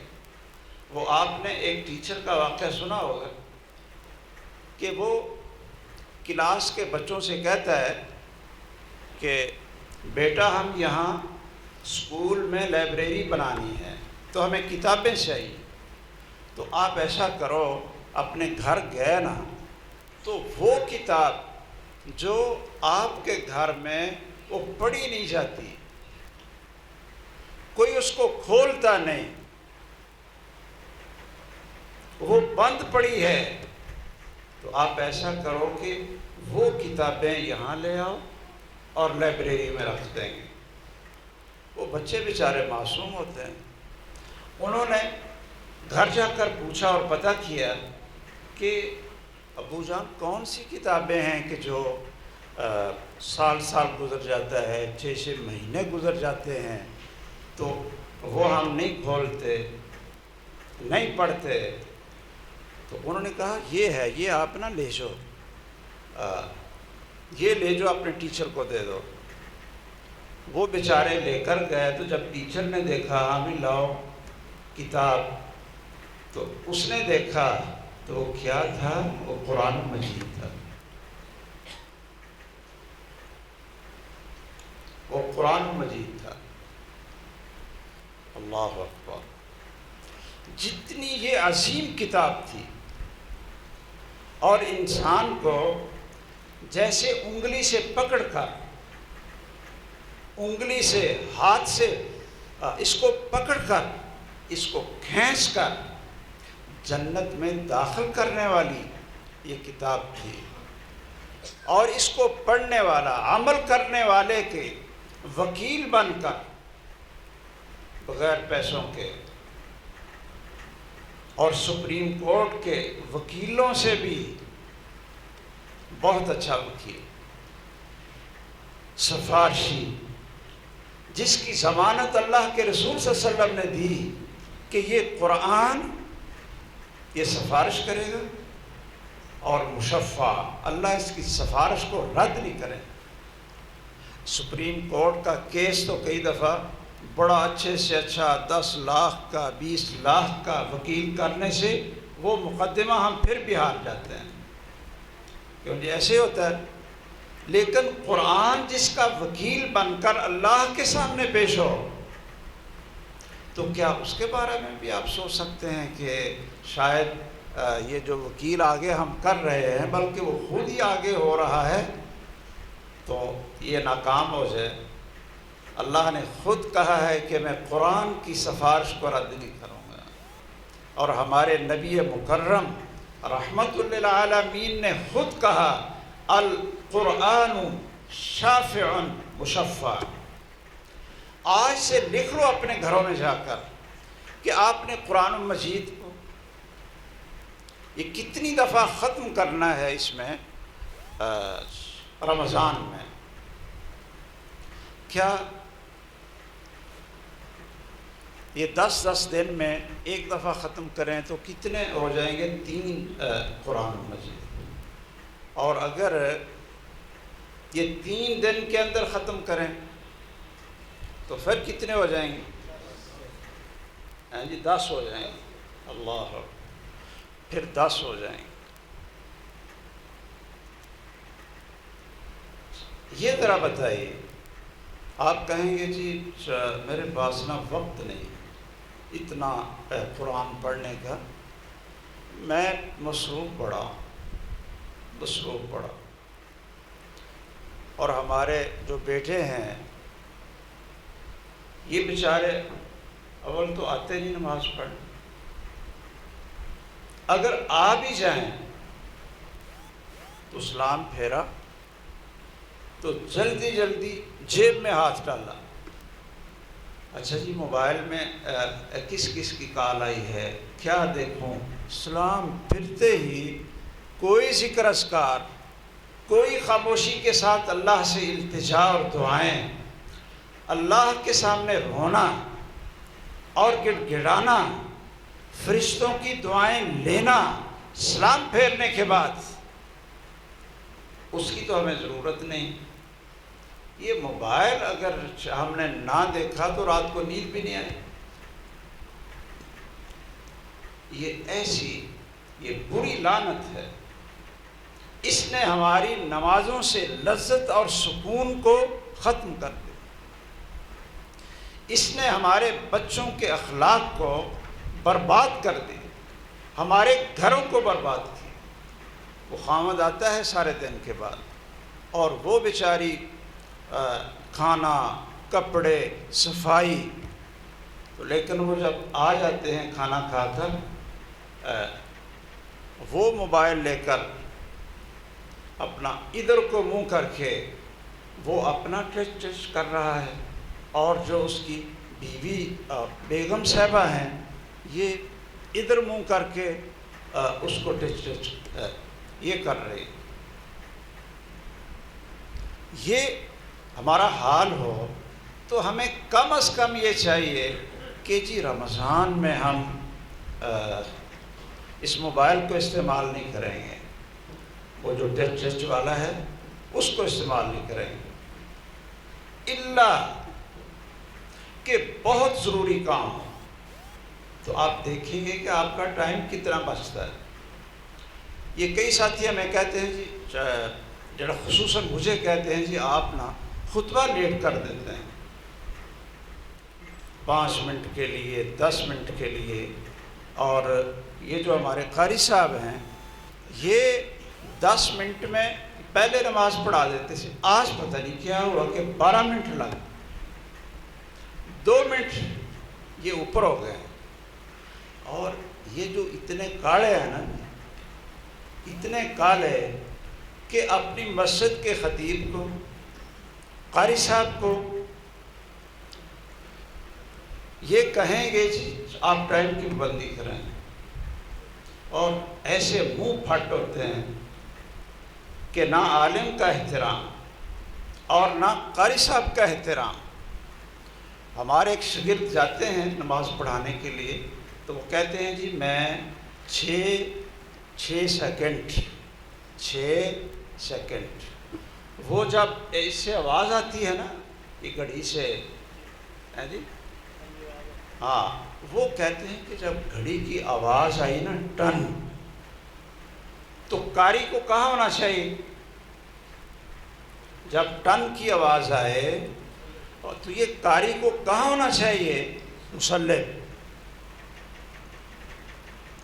وہ آپ نے ایک ٹیچر کا واقعہ سنا ہوگا کہ وہ کلاس کے بچوں سے کہتا ہے کہ بیٹا ہم یہاں اسکول میں لائبریری بنانی ہے تو ہمیں کتابیں چاہیے، تو آپ ایسا کرو اپنے گھر گئے نا تو وہ کتاب جو آپ کے گھر میں وہ پڑھی نہیں جاتی، کوئی اس کو کھولتا نہیں، وہ بند پڑی ہے، تو آپ ایسا کرو کہ وہ کتابیں یہاں لے آؤ اور لائبریری میں رکھ دیں گے۔ وہ بچے بیچارے معصوم ہوتے ہیں، انہوں نے گھر جا کر پوچھا اور پتہ کیا کہ ابو جان کون سی کتابیں ہیں کہ جو سال سال گزر جاتا ہے، 6 مہینے گزر جاتے ہیں، تو وہ ہم نہیں کھولتے، نہیں پڑھتے۔ تو انہوں نے کہا یہ ہے، یہ آپ نہ لے جاؤ، یہ لے جو اپنے ٹیچر کو دے دو۔ وہ بیچارے لے کر گئے، تو جب ٹیچر نے دیکھا ہاں بھی لاؤ کتاب، تو اس نے دیکھا تو وہ کیا تھا؟ وہ قرآن مجید تھا، وہ قرآن مجید تھا۔ اللہ اکبر! جتنی یہ عظیم کتاب تھی، اور انسان کو جیسے انگلی سے پکڑ کر، انگلی سے، ہاتھ سے اس کو پکڑ کر، اس کو کھینچ کر جنت میں داخل کرنے والی یہ کتاب تھی، اور اس کو پڑھنے والا، عمل کرنے والے کے وکیل بن کر بغیر پیسوں کے، اور سپریم کورٹ کے وکیلوں سے بھی بہت اچھا وکیل، سفارشی، جس کی ضمانت اللہ کے رسول صلی اللہ علیہ وسلم نے دی کہ یہ قرآن یہ سفارش کرے گا، اور مشفع، اللہ اس کی سفارش کو رد نہیں کرے۔ سپریم کورٹ کا کیس تو کئی دفعہ بڑا اچھے سے اچھا 10 لاکھ کا 20 لاکھ کا وکیل کرنے سے وہ مقدمہ ہم پھر بھی ہار جاتے ہیں، کیونکہ ایسے ہوتا ہے۔ لیکن قرآن جس کا وکیل بن کر اللہ کے سامنے پیش ہو، تو کیا اس کے بارے میں بھی آپ سوچ سکتے ہیں کہ شاید یہ جو وکیل آگے ہم کر رہے ہیں بلکہ وہ خود ہی آگے ہو رہا ہے تو یہ ناکام ہو جائے؟ اللہ نے خود کہا ہے کہ میں قرآن کی سفارش کو رد نہیں کروں گا، اور ہمارے نبی مکرم رحمت للعالمین نے خود کہا القرآن شافع مشفع۔ آج سے لکھ لو اپنے گھروں میں جا کر کہ آپ نے قرآن مجید کو یہ کتنی دفعہ ختم کرنا ہے اس میں رمضان میں۔ کیا یہ 10 دن میں ایک دفعہ ختم کریں تو کتنے ہو جائیں گے؟ 3 قرآن مجید۔ اور اگر یہ 3 دن کے اندر ختم کریں تو پھر کتنے ہو جائیں گے؟ جی 10 ہو جائیں گے۔ اللہ، پھر 10 ہو جائیں گے۔ یہ ذرا بتائیے، آپ کہیں گے جی میرے پاس نا وقت نہیں اتنا قرآن پڑھنے کا، میں مصروف پڑا۔ اور ہمارے جو بیٹے ہیں یہ بیچارے اول تو آتے نہیں نماز پڑھنے، اگر آ بھی جائیں تو سلام پھیرا تو جلدی جیب میں ہاتھ ڈالا، اچھا جی موبائل میں کس کی کال آئی ہے، کیا دیکھوں؟ سلام پھرتے ہی کوئی ذکر اذکار، کوئی خاموشی کے ساتھ اللہ سے التجا اور دعائیں، اللہ کے سامنے رونا اور گڑ گڑانا، فرشتوں کی دعائیں لینا سلام پھیرنے کے بعد، اس کی تو ہمیں ضرورت نہیں۔ یہ موبائل اگر ہم نے نہ دیکھا تو رات کو نیند بھی نہیں آئی۔ یہ بری لعنت ہے، اس نے ہماری نمازوں سے لذت اور سکون کو ختم کر دیا، اس نے ہمارے بچوں کے اخلاق کو برباد کر دیا، ہمارے گھروں کو برباد کیا۔ وہ خامد آتا ہے سارے دن کے بعد اور وہ بیچاری کھانا، کپڑے، صفائی، تو لیکن وہ جب آ جاتے ہیں کھانا کھا کر وہ موبائل لے کر اپنا ادھر کو منہ کر کے وہ اپنا ٹچ کر رہا ہے، اور جو اس کی بیوی بیگم صاحبہ ہیں یہ ادھر منہ کر کے اس کو ٹچ یہ کر رہے ہیں۔ یہ ہمارا حال ہو تو ہمیں کم از کم یہ چاہیے کہ جی رمضان میں ہم اس موبائل کو استعمال نہیں کریں گے، وہ جو ٹچ والا ہے اس کو استعمال نہیں کریں گے، الا کہ بہت ضروری کام ہو تو آپ دیکھیں گے کہ آپ کا ٹائم کتنا بچتا ہے۔ یہ کئی ساتھی ہمیں کہتے ہیں جی جڑا خصوصاً مجھے کہتے ہیں جی آپ نا خطبہ لیٹ کر دیتے ہیں 5 منٹ کے لیے 10 منٹ کے لیے، اور یہ جو ہمارے قاری صاحب ہیں یہ 10 منٹ میں پہلے نماز پڑھا دیتے تھے، آج پتہ نہیں کیا ہوا کہ 12 منٹ لگ 2 منٹ یہ اوپر ہو گئے۔ اور یہ جو اتنے کاڑے ہیں نا، اتنے کالے کہ اپنی مسجد کے خطیب کو، قاری صاحب کو یہ کہیں گے جی آپ ٹائم کی پابندی کریں، اور ایسے منہ پھٹ ہوتے ہیں کہ نہ عالم کا احترام اور نہ قاری صاحب کا احترام۔ ہمارے ایک شاگرد جاتے ہیں نماز پڑھانے کے لیے تو وہ کہتے ہیں جی میں 6 سیکنڈ وہ جب اس سے آواز آتی ہے نا، یہ گھڑی سے، جی ہاں، وہ کہتے ہیں کہ جب گھڑی کی آواز آئی نا ٹن، تو قاری کو کہاں ہونا چاہیے؟ جب ٹن کی آواز آئے تو یہ قاری کو کہاں ہونا چاہیے؟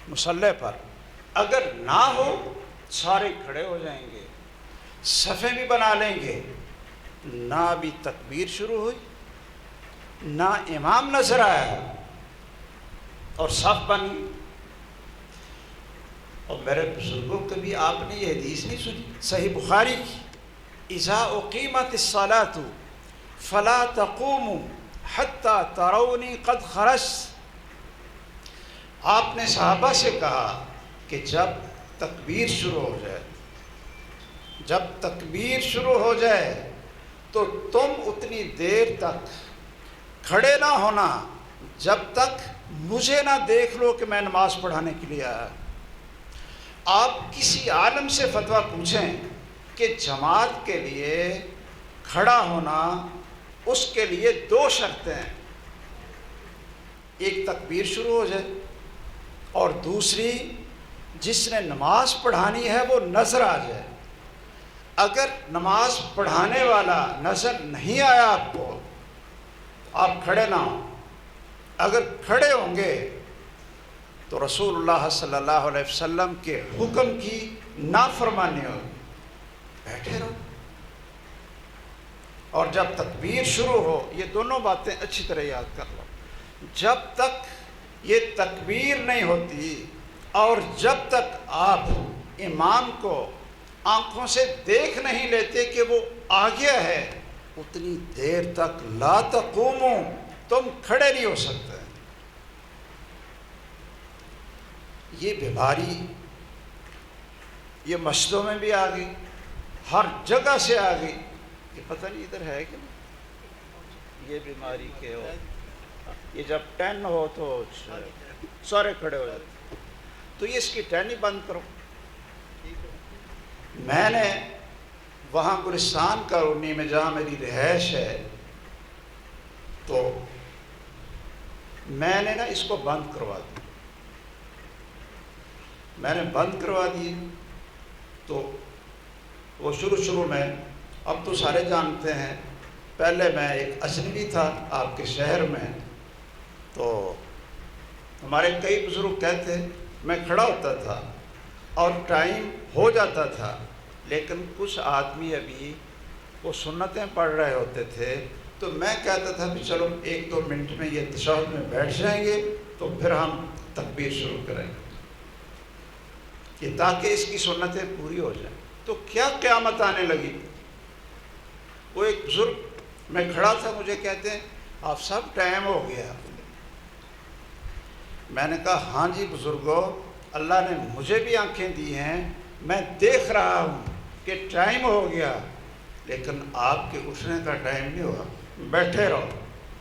مصلی پر۔ اگر نہ ہو سارے کھڑے ہو جائیں گے، صفیں بھی بنا لیں گے، نہ ابھی تکبیر شروع ہوئی، نہ امام نظر آیا اور صف بن گئی۔ اور میرے بزرگوں کبھی آپ نے یہ حدیث نہیں سنی صحیح بخاری کی، اذا اقیمت الصلاۃ فلا تقوموا حتی ترونی قد خرجت۔ آپ نے صحابہ سے کہا کہ جب تکبیر شروع ہو جائے، جب تکبیر شروع ہو جائے تو تم اتنی دیر تک کھڑے نہ ہونا جب تک مجھے نہ دیکھ لو کہ میں نماز پڑھانے کے لیے آیا۔ آپ کسی عالم سے فتویٰ پوچھیں کہ جماعت کے لیے کھڑا ہونا، اس کے لیے دو شرطیں ہیں، ایک تکبیر شروع ہو جائے اور دوسری جس نے نماز پڑھانی ہے وہ نظر آ جائے۔ اگر نماز پڑھانے والا نظر نہیں آیا آپ کو، آپ کھڑے نہ ہوں۔ اگر کھڑے ہوں گے تو رسول اللہ صلی اللہ علیہ وسلم کے حکم کی نافرمانی ہوگی، بیٹھے رہو۔ اور جب تکبیر شروع ہو، یہ دونوں باتیں اچھی طرح یاد کر لو، جب تک یہ تکبیر نہیں ہوتی اور جب تک آپ امام کو آنکھوں سے دیکھ نہیں لیتے کہ وہ آ گیا ہے، اتنی دیر تک لا تقوموا، تم کھڑے نہیں ہو سکتے۔ یہ بیماری یہ مسجدوں میں بھی آ گئی، ہر جگہ سے آ گئی، یہ پتہ نہیں ادھر ہے کہ نہیں یہ بیماری کے ہو، یہ جب 10 ہو تو سارے کھڑے ہو جاتے، تو یہ اس کی 10 ہی بند کرو۔ میں نے وہاں گلستان کالونی میں جہاں میری رہائش ہے، تو میں نے نا اس کو بند کروا دیا، میں نے بند کروا دی۔ تو وہ شروع میں، اب تو سارے جانتے ہیں، پہلے میں ایک اجنبی تھا آپ کے شہر میں، تو ہمارے کئی بزرگ کہتے میں کھڑا ہوتا تھا اور ٹائم ہو جاتا تھا، لیکن کچھ آدمی ابھی وہ سنتیں پڑھ رہے ہوتے تھے، تو میں کہتا تھا کہ چلو 1-2 منٹ میں یہ تشہد میں بیٹھ جائیں گے تو پھر ہم تکبیر شروع کریں گے، کہ تاکہ اس کی سنتیں پوری ہو جائیں۔ تو کیا قیامت آنے لگی، وہ ایک بزرگ، میں کھڑا تھا، مجھے کہتے ہیں آپ سب ٹائم ہو گیا۔ میں نے کہا ہاں جی بزرگو، اللہ نے مجھے بھی آنکھیں دی ہیں، میں دیکھ رہا ہوں کہ ٹائم ہو گیا، لیکن آپ کے اٹھنے کا ٹائم نہیں ہوا، بیٹھے رہو،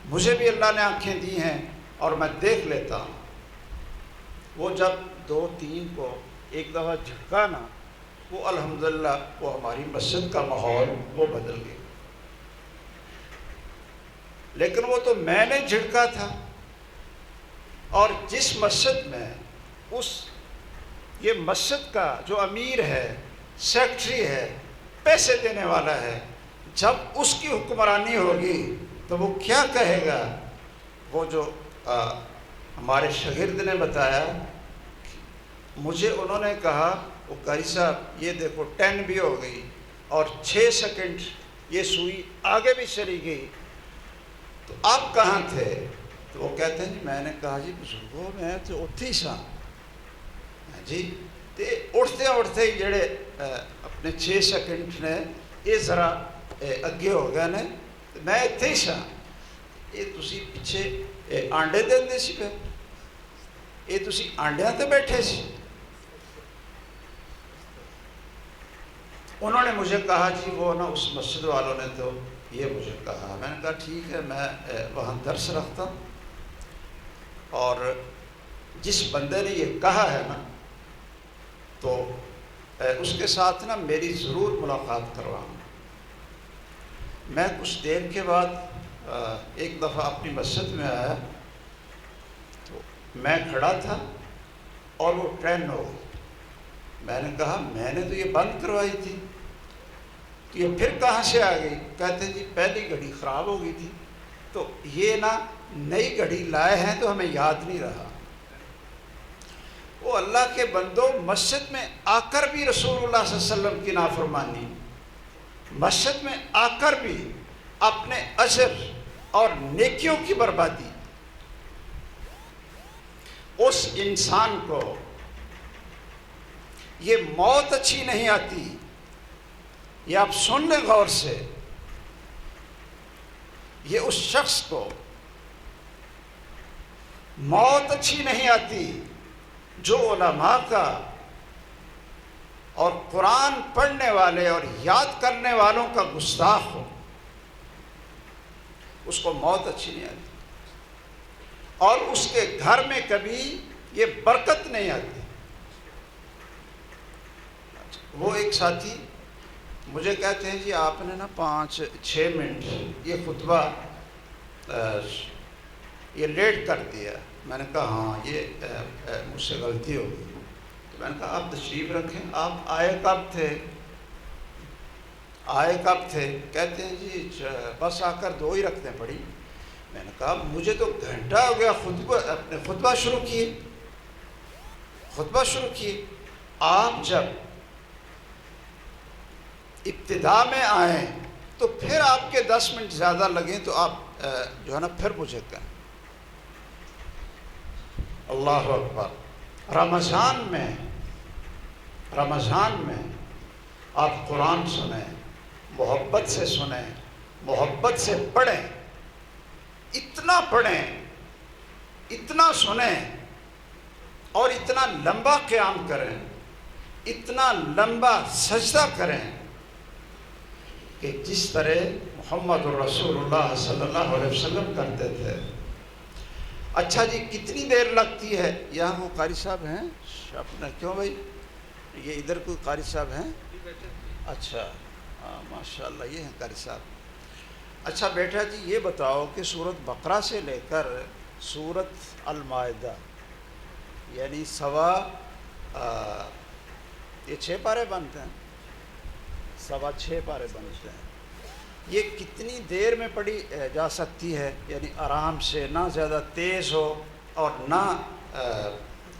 مجھے بھی اللہ نے آنکھیں دی ہیں اور میں دیکھ لیتا ہوں۔ وہ جب 2-3 کو ایک دفعہ جھٹکا نا، وہ الحمدللہ وہ ہماری مسجد کا ماحول وہ بدل گیا، لیکن وہ تو میں نے جھٹکا تھا۔ اور جس مسجد میں یہ مسجد کا جو امیر ہے، سیکٹری ہے، پیسے دینے والا ہے، جب اس کی حکمرانی ہوگی تو وہ کیا کہے گا؟ وہ جو ہمارے شاگرد نے بتایا، مجھے انہوں نے کہا وہ قاری صاحب یہ دیکھو 10 بھی ہو گئی اور 6 سیکنڈ یہ سوئی آگے بھی چلی گئی، تو آپ کہاں تھے؟ تو وہ کہتے ہیں جی میں نے کہا جی بزرگوں میں تو اٹھی سا جی، تے اٹھتے ہی جڑے اپنے 6 سیکنڈ نے یہ ذرا اگے ہو گئے نے، میں اتنے ہی سا، یہ تسی پیچھے آنڈے دے سی پہ، یہ تسی آنڈیاں تے بیٹھے سی۔ انہوں نے مجھے کہا جی وہ نا اس مسجد والوں نے تو یہ مجھے کہا۔ میں نے کہا ٹھیک ہے، میں وہاں درس رکھتا ہوں، اور جس بندے نے یہ کہا ہے نا تو اس کے ساتھ نا میری ضرور ملاقات کرواؤں۔ میں کچھ دیر کے بعد ایک دفعہ اپنی مسجد میں آیا تو میں کھڑا تھا اور وہ ٹرین ہو گئی. میں نے کہا میں نے تو یہ بند کروائی تھی، تو یہ پھر کہاں سے آ گئی؟ کہتے ہیں جی پہلی گھڑی خراب ہو گئی تھی، تو یہ نا نئی گھڑی لائے ہیں تو ہمیں یاد نہیں رہا. وہ اللہ کے بندوں، مسجد میں آ کر بھی رسول اللہ صلی اللہ علیہ وسلم کی نافرمانی، مسجد میں آ کر بھی اپنے اجر اور نیکیوں کی بربادی. اس انسان کو یہ موت اچھی نہیں آتی. یہ آپ سن لیں غور سے، یہ اس شخص کو موت اچھی نہیں آتی جو علماء کا اور قرآن پڑھنے والے اور یاد کرنے والوں کا گستاخ ہو. اس کو موت اچھی نہیں آتی اور اس کے گھر میں کبھی یہ برکت نہیں آتی. وہ ایک ساتھی مجھے کہتے ہیں جی آپ نے نا 5-6 منٹ یہ خطبہ یہ لیٹ کر دیا. میں نے کہا ہاں یہ مجھ سے غلطی ہو گئی. تو میں نے کہا آپ تشریف رکھیں، آپ آئے کب تھے؟ آئے کب تھے؟ کہتے ہیں جی بس آ کر 2 ہی رکھتے پڑی. میں نے کہا مجھے تو گھنٹہ ہو گیا خطبہ شروع کیے. آپ جب ابتدا میں آئیں تو پھر آپ کے 10 منٹ زیادہ لگیں تو آپ جو ہے نا پھر مجھے کہیں. اللہ اکبر. رمضان میں آپ قرآن سنیں، محبت سے سنیں، محبت سے پڑھیں، اتنا پڑھیں، اتنا سنیں اور اتنا لمبا قیام کریں، اتنا لمبا سجدہ کریں کہ جس طرح محمد رسول اللہ صلی اللہ علیہ وسلم کرتے تھے. اچھا جی کتنی دیر لگتی ہے؟ یہاں وہ قاری صاحب ہیں اپنا، کیوں بھائی یہ ادھر کوئی قاری صاحب ہیں؟ اچھا ماشاء اللہ یہ ہیں قاری صاحب. اچھا بیٹا جی یہ بتاؤ کہ سورۃ بقرہ سے لے کر سورۃ المائدہ یعنی یہ 6 پارے بنتے ہیں، 6.25 پارے بنتے ہیں. یہ کتنی دیر میں پڑھی جا سکتی ہے؟ یعنی آرام سے، نہ زیادہ تیز ہو اور نہ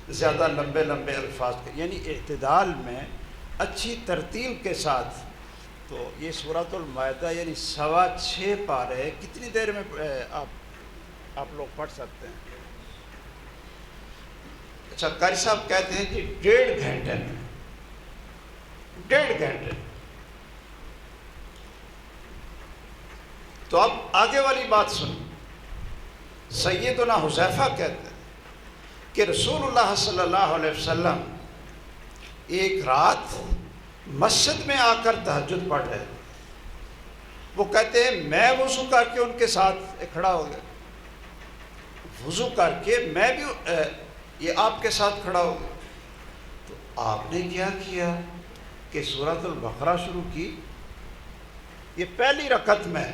زیادہ لمبے الفاظ کے، یعنی اعتدال میں اچھی ترتیل کے ساتھ. تو یہ سورۃ المائدہ یعنی 6.25 پارے کتنی دیر میں آپ لوگ پڑھ سکتے ہیں؟ اچھا قاری صاحب کہتے ہیں کہ 1.5 گھنٹے میں، 1.5 گھنٹے. تو اب آگے والی بات سنیں. سیدنا حذیفہ کہتے ہیں کہ رسول اللہ صلی اللہ علیہ وسلم ایک رات مسجد میں آ کر تہجد پڑھ رہے. وہ کہتے ہیں میں وضو کر کے ان کے ساتھ کھڑا ہو گیا، وضو کر کے میں بھی یہ آپ کے ساتھ کھڑا ہو گیا. تو آپ نے کیا کیا کہ سورۃ البقرہ شروع کی. یہ پہلی رکعت میں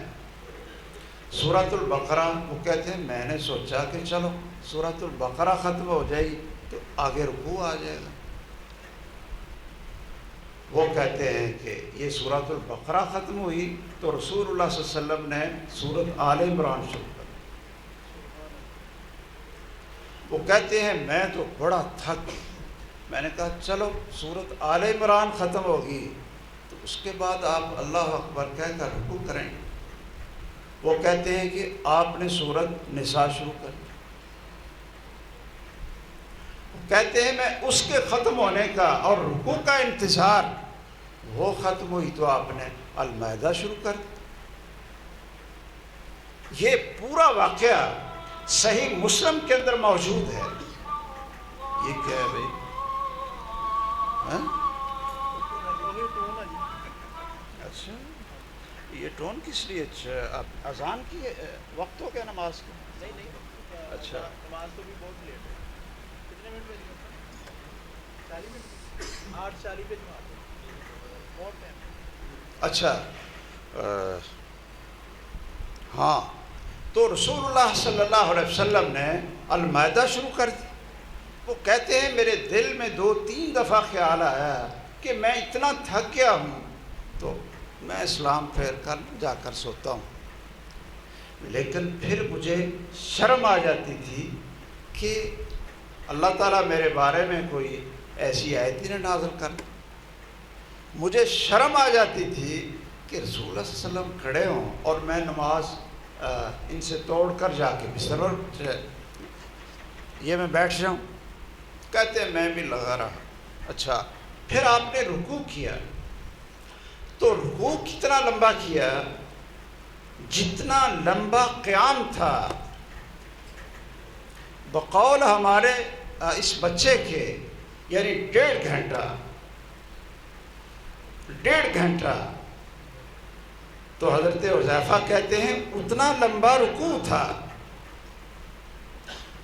سورۃ البقرہ. وہ کہتے ہیں میں نے سوچا کہ چلو سورۃ البقرہ ختم ہو جائے گی تو آگے رکوع آ جائے گا. وہ کہتے ہیں کہ یہ سورۃ البقرہ ختم ہوئی تو رسول اللہ صلی اللہ علیہ وسلم نے سورۃ آل عمران شروع کر. وہ کہتے ہیں میں تو بڑا تھک، میں نے کہا چلو سورۃ آل عمران ختم ہوگی تو اس کے بعد آپ اللہ اکبر کہہ کر رکوع کریں. وہ کہتے ہیں کہ آپ نے سورۃ نساء شروع کر. کہتے ہیں میں اس کے ختم ہونے کا اور رکوع کا انتظار، وہ ختم ہوئی تو آپ نے المائدہ شروع کر دی. یہ پورا واقعہ صحیح مسلم کے اندر موجود ہے. یہ کیا ہے بھائی؟ اچھا یہ ٹون کس لیے؟ آپ اذان کی وقت ہو گیا نماز کا؟ نہیں. اچھا نماز تو بھی بہت لیٹ ہے. کتنے منٹ پہ؟ 40 منٹ. 8:40 پہ. اچھا ہاں، تو رسول اللہ صلی اللہ علیہ وسلم نے المائدہ شروع کر دی۔ وہ کہتے ہیں میرے دل میں 2-3 دفعہ خیال آیا کہ میں اتنا تھک گیا ہوں تو میں اسلام پھیر کر جا کر سوتا ہوں، لیکن پھر مجھے شرم آ جاتی تھی کہ اللہ تعالیٰ میرے بارے میں کوئی ایسی آیت نہ نازل کر۔ مجھے شرم آ جاتی تھی کہ رسول اللہ صلی اللہ علیہ وسلم کھڑے ہوں اور میں نماز ان سے توڑ کر جا کے بستر پر یہ میں بیٹھ جاؤں۔ کہتے ہیں میں بھی لگا رہا۔ اچھا، پھر آپ نے رکوع کیا تو رکوع کتنا لمبا کیا؟ جتنا لمبا قیام تھا۔ بقول ہمارے اس بچے کے، یعنی 1.5 گھنٹہ تو حضرت حذیفہ کہتے ہیں اتنا لمبا رکوع تھا،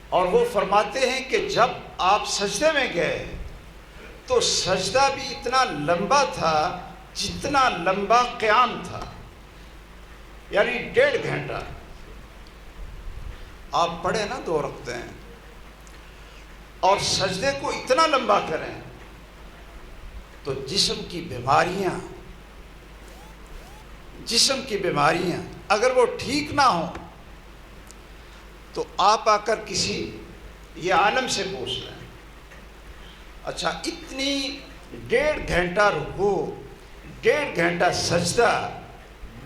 اور وہ فرماتے ہیں کہ جب آپ سجدے میں گئے تو سجدہ بھی اتنا لمبا تھا جتنا لمبا قیام تھا، یعنی 1.5 گھنٹہ۔ آپ پڑھیں نا 2 رکعتیں اور سجدے کو اتنا لمبا کریں تو جسم کی بیماریاں اگر وہ ٹھیک نہ ہوں تو آپ آ کر کسی یہ عالم سے پوچھ لیں۔ اچھا، اتنی 1.5 گھنٹہ رکوع، 1.5 گھنٹہ سجدہ،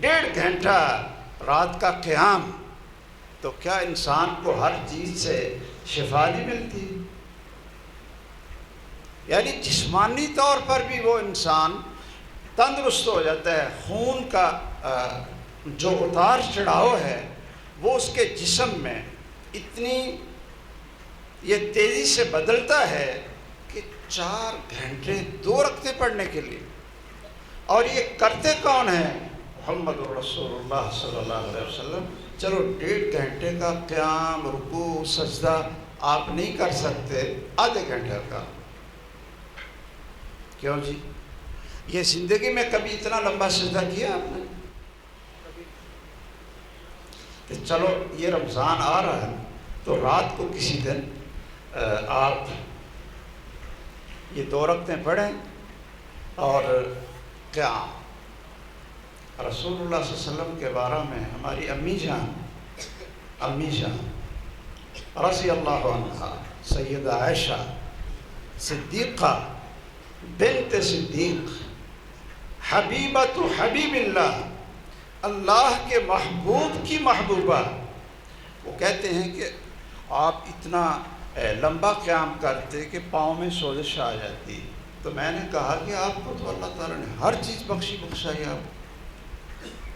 1.5 گھنٹہ رات کا قیام، تو کیا انسان کو ہر چیز سے شفا نہیں ملتی؟ یعنی جسمانی طور پر بھی وہ انسان تندرست ہو جاتا ہے، خون کا جو اتار چڑھاؤ ہے وہ اس کے جسم میں اتنی یہ تیزی سے بدلتا ہے کہ 4 گھنٹے 2 رکعتیں پڑھنے کے لیے، اور یہ کرتے کون ہیں؟ محمد رسول اللہ صلی اللہ علیہ وسلم۔ چلو 1.5 گھنٹے کا قیام، رکوع، سجدہ آپ نہیں کر سکتے، آدھے گھنٹے کا کیوں جی؟ یہ زندگی میں کبھی اتنا لمبا سجدہ کیا آپ نے؟ کہ چلو یہ رمضان آ رہا ہے تو رات کو کسی دن آپ یہ 2 رکعتیں پڑھیں اور قیام۔ رسول اللہ صلی اللہ علیہ وسلم کے بارے میں ہماری امی جان رضی اللہ عنہا سیدہ عائشہ صدیقہ بنت صدیق حبیبۃ حبیب اللہ کے محبوب کی محبوبہ، وہ کہتے ہیں کہ آپ اتنا لمبا قیام کرتے کہ پاؤں میں سوزش آ جاتی، تو میں نے کہا کہ آپ کو تو اللہ تعالیٰ نے ہر چیز بخشائی،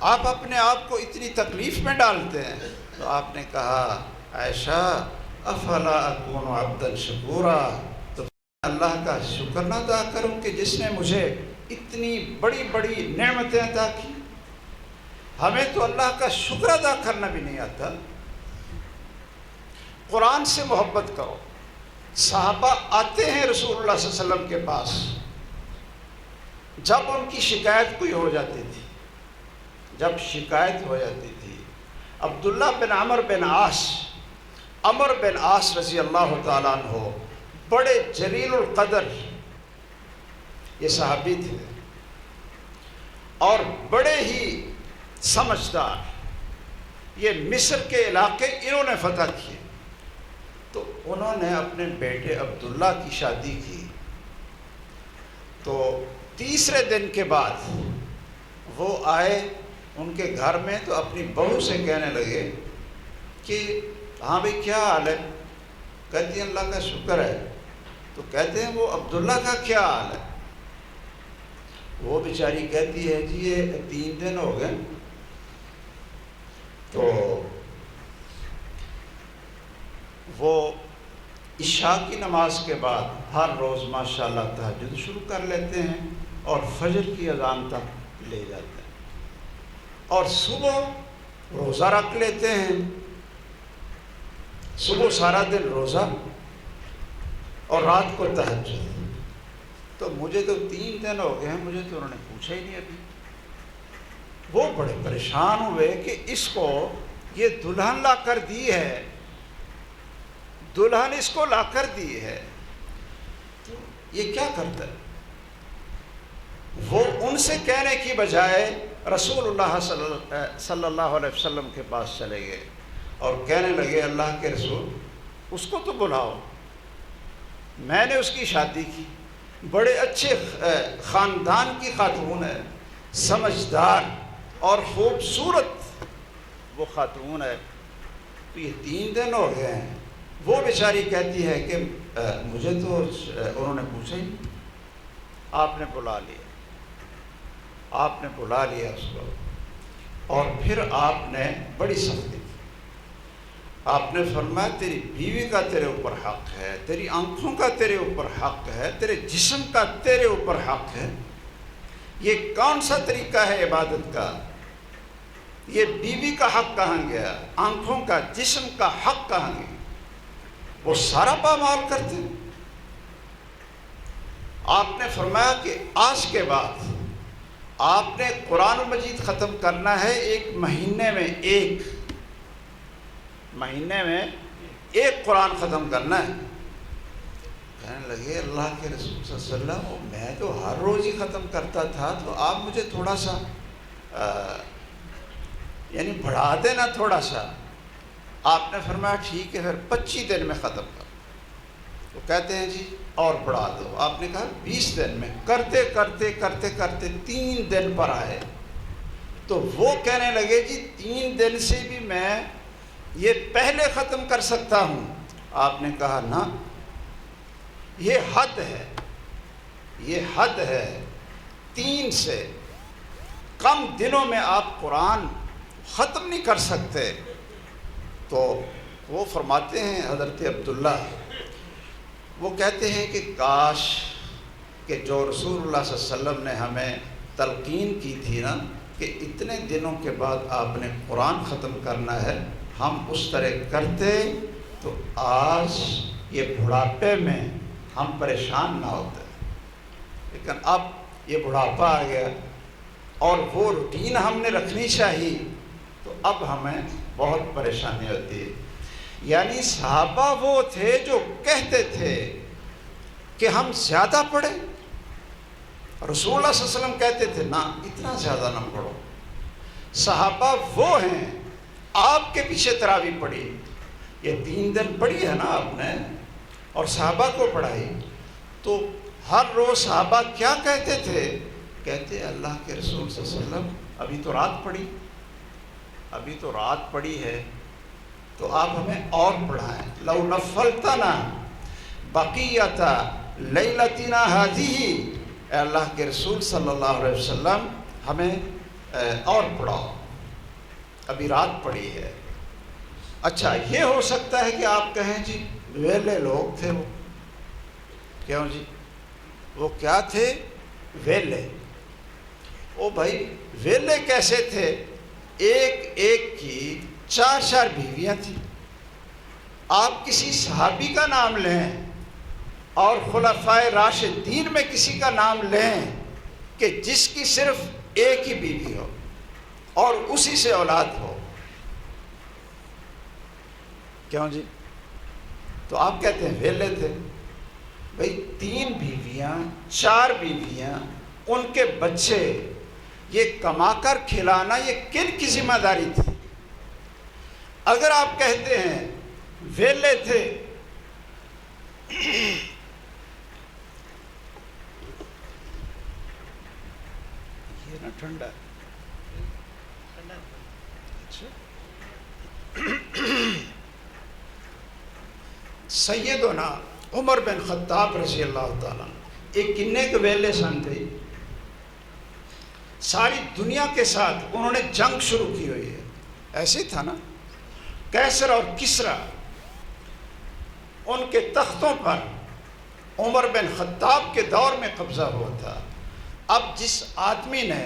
آپ اپنے آپ کو اتنی تکلیف میں ڈالتے ہیں۔ تو آپ نے کہا عائشہ افلا اکون عبدا شکورا، تو اللہ کا شکر نہ ادا کروں کہ جس نے مجھے اتنی بڑی بڑی نعمتیں عطا کی؟ ہمیں تو اللہ کا شکر ادا کرنا بھی نہیں آتا۔ قرآن سے محبت کرو۔ صحابہ آتے ہیں رسول اللہ صلی اللہ علیہ وسلم کے پاس، جب ان کی شکایت کوئی ہو جاتی تھی، عبداللہ بن عمر بن عاص رضی اللہ تعالیٰ عنہ بڑے جلیل القدر یہ صحابی تھے اور بڑے ہی سمجھدار، یہ مصر کے علاقے انہوں نے فتح کیے، تو انہوں نے اپنے بیٹے عبداللہ کی شادی کی، تو تیسرے دن کے بعد وہ آئے ان کے گھر میں، تو اپنی بہو سے کہنے لگے کہ ہاں بھئی کیا حال ہے؟ کہتی ہیں اللہ کا شکر ہے۔ تو کہتے ہیں وہ عبداللہ کا کیا حال ہے؟ وہ بیچاری کہتی ہے جی یہ 3 دن ہو گئے، تو وہ عشاء کی نماز کے بعد ہر روز ماشاءاللہ تہجد شروع کر لیتے ہیں اور فجر کی اذان تک لے جاتے ہیں، اور صبح روزہ رکھ لیتے ہیں، صبح سارا دن روزہ اور رات کو تہجد۔ تو مجھے تو 3 دن ہو گئے ہیں، مجھے تو انہوں نے پوچھا ہی نہیں ابھی۔ وہ بڑے پریشان ہوئے کہ اس کو یہ دلہن لا کر دی ہے، دلہن اس کو لا کر دی ہے، یہ کیا کرتا ہے؟ وہ ان سے کہنے کی بجائے رسول اللہ صلی اللہ علیہ وسلم کے پاس چلے گئے اور کہنے لگے اللہ کے رسول اس کو تو بلاؤ، میں نے اس کی شادی کی، بڑے اچھے خاندان کی خاتون ہے، سمجھدار اور خوبصورت وہ خاتون ہے، تو یہ 3 دن ہو گئے ہیں۔ وہ بیچاری کہتی ہے کہ مجھے تو انہوں نے پوچھا ہی، آپ نے بلا لیا، آپ نے بلا لیا اس کو، اور پھر آپ نے بڑی سختی کی، آپ نے فرمایا تیری بیوی کا تیرے اوپر حق ہے، تیری آنکھوں کا تیرے اوپر حق ہے، تیرے جسم کا تیرے اوپر حق ہے، یہ کون سا طریقہ ہے عبادت کا؟ یہ بیوی کا حق کہاں گیا؟ آنکھوں کا، جسم کا حق کہاں گیا؟ وہ سارا پامال کرتے ہیں۔ آپ نے فرمایا کہ آج کے بعد آپ نے قرآن مجید ختم کرنا ہے 1 مہینے میں، 1 مہینے میں 1 قرآن ختم کرنا ہے۔ کہنے لگے اللہ کے رسول صلی اللہ علیہ وسلم میں تو ہر روز ہی ختم کرتا تھا، تو آپ مجھے تھوڑا سا یعنی بڑھا دینا تھوڑا سا۔ آپ نے فرمایا ٹھیک ہے پھر 25 دن میں ختم کر۔ وہ کہتے ہیں جی اور بڑھا دو۔ آپ نے کہا 20 دن میں، کرتے کرتے کرتے کرتے 3 دن پر آئے تو وہ کہنے لگے جی 3 دن سے بھی میں یہ پہلے ختم کر سکتا ہوں۔ آپ نے کہا نا، یہ حد ہے، یہ حد ہے، 3 سے کم دنوں میں آپ قرآن ختم نہیں کر سکتے۔ تو وہ فرماتے ہیں حضرت عبداللہ، وہ کہتے ہیں کہ کاش کہ جو رسول اللہ صلی اللہ علیہ وسلم نے ہمیں تلقین کی تھی نا کہ اتنے دنوں کے بعد آپ نے قرآن ختم کرنا ہے، ہم اس طرح کرتے تو آج یہ بڑھاپے میں ہم پریشان نہ ہوتے۔ لیکن اب یہ بڑھاپا آ گیا اور وہ روٹین ہم نے رکھنی چاہیے، تو اب ہمیں بہت پریشانی ہوتی ہے۔ یعنی صحابہ وہ تھے جو کہتے تھے کہ ہم زیادہ پڑھیں، رسول اللہ صلی اللہ علیہ وسلم کہتے تھے نا اتنا زیادہ نہ پڑھو۔ صحابہ وہ ہیں، آپ کے پیچھے تراویح پڑھی، یہ 3 دن پڑھی ہے نا آپ نے اور صحابہ کو پڑھائی، تو ہر روز صحابہ کیا کہتے تھے؟ کہتے اللہ کے رسول صلی اللہ علیہ وسلم ابھی تو رات پڑھی، ابھی تو رات پڑھی ہے، تو آپ ہمیں اور پڑھائیں۔ لو نفلتنا بقیۃ لیلتنا ہذہ، اے اللہ کے رسول صلی اللہ علیہ وسلم ہمیں اور پڑھاؤ، ابھی رات پڑھی ہے۔ اچھا یہ ہو سکتا ہے کہ آپ کہیں جی ویلے لوگ تھے وہ، کیوں جی وہ کیا تھے؟ ویلے۔ او بھائی ویلے کیسے تھے؟ ایک ایک کی 4 بیویاں تھیں۔ آپ کسی صحابی کا نام لیں اور خلفائے راشدین میں کسی کا نام لیں کہ جس کی صرف ایک ہی بیوی ہو اور اسی سے اولاد ہو، کیوں جی؟ تو آپ کہتے ہیں ویلے تھے۔ بھئی 3 بیویاں، 4 بیویاں، ان کے بچے، یہ کما کر کھلانا یہ کن کی ذمہ داری تھی؟ اگر آپ کہتے ہیں ویلے تھے، یہ نا ٹھنڈا سیدنا عمر بن خطاب رضی اللہ تعالیٰ ایک کنے کے ویلے سن تھے، ساری دنیا کے ساتھ انہوں نے جنگ شروع کی ہوئی ہے، ایسے تھا نا، کیسر اور کسرا ان کے تختوں پر عمر بن خطاب کے دور میں قبضہ ہوا تھا۔ اب جس آدمی نے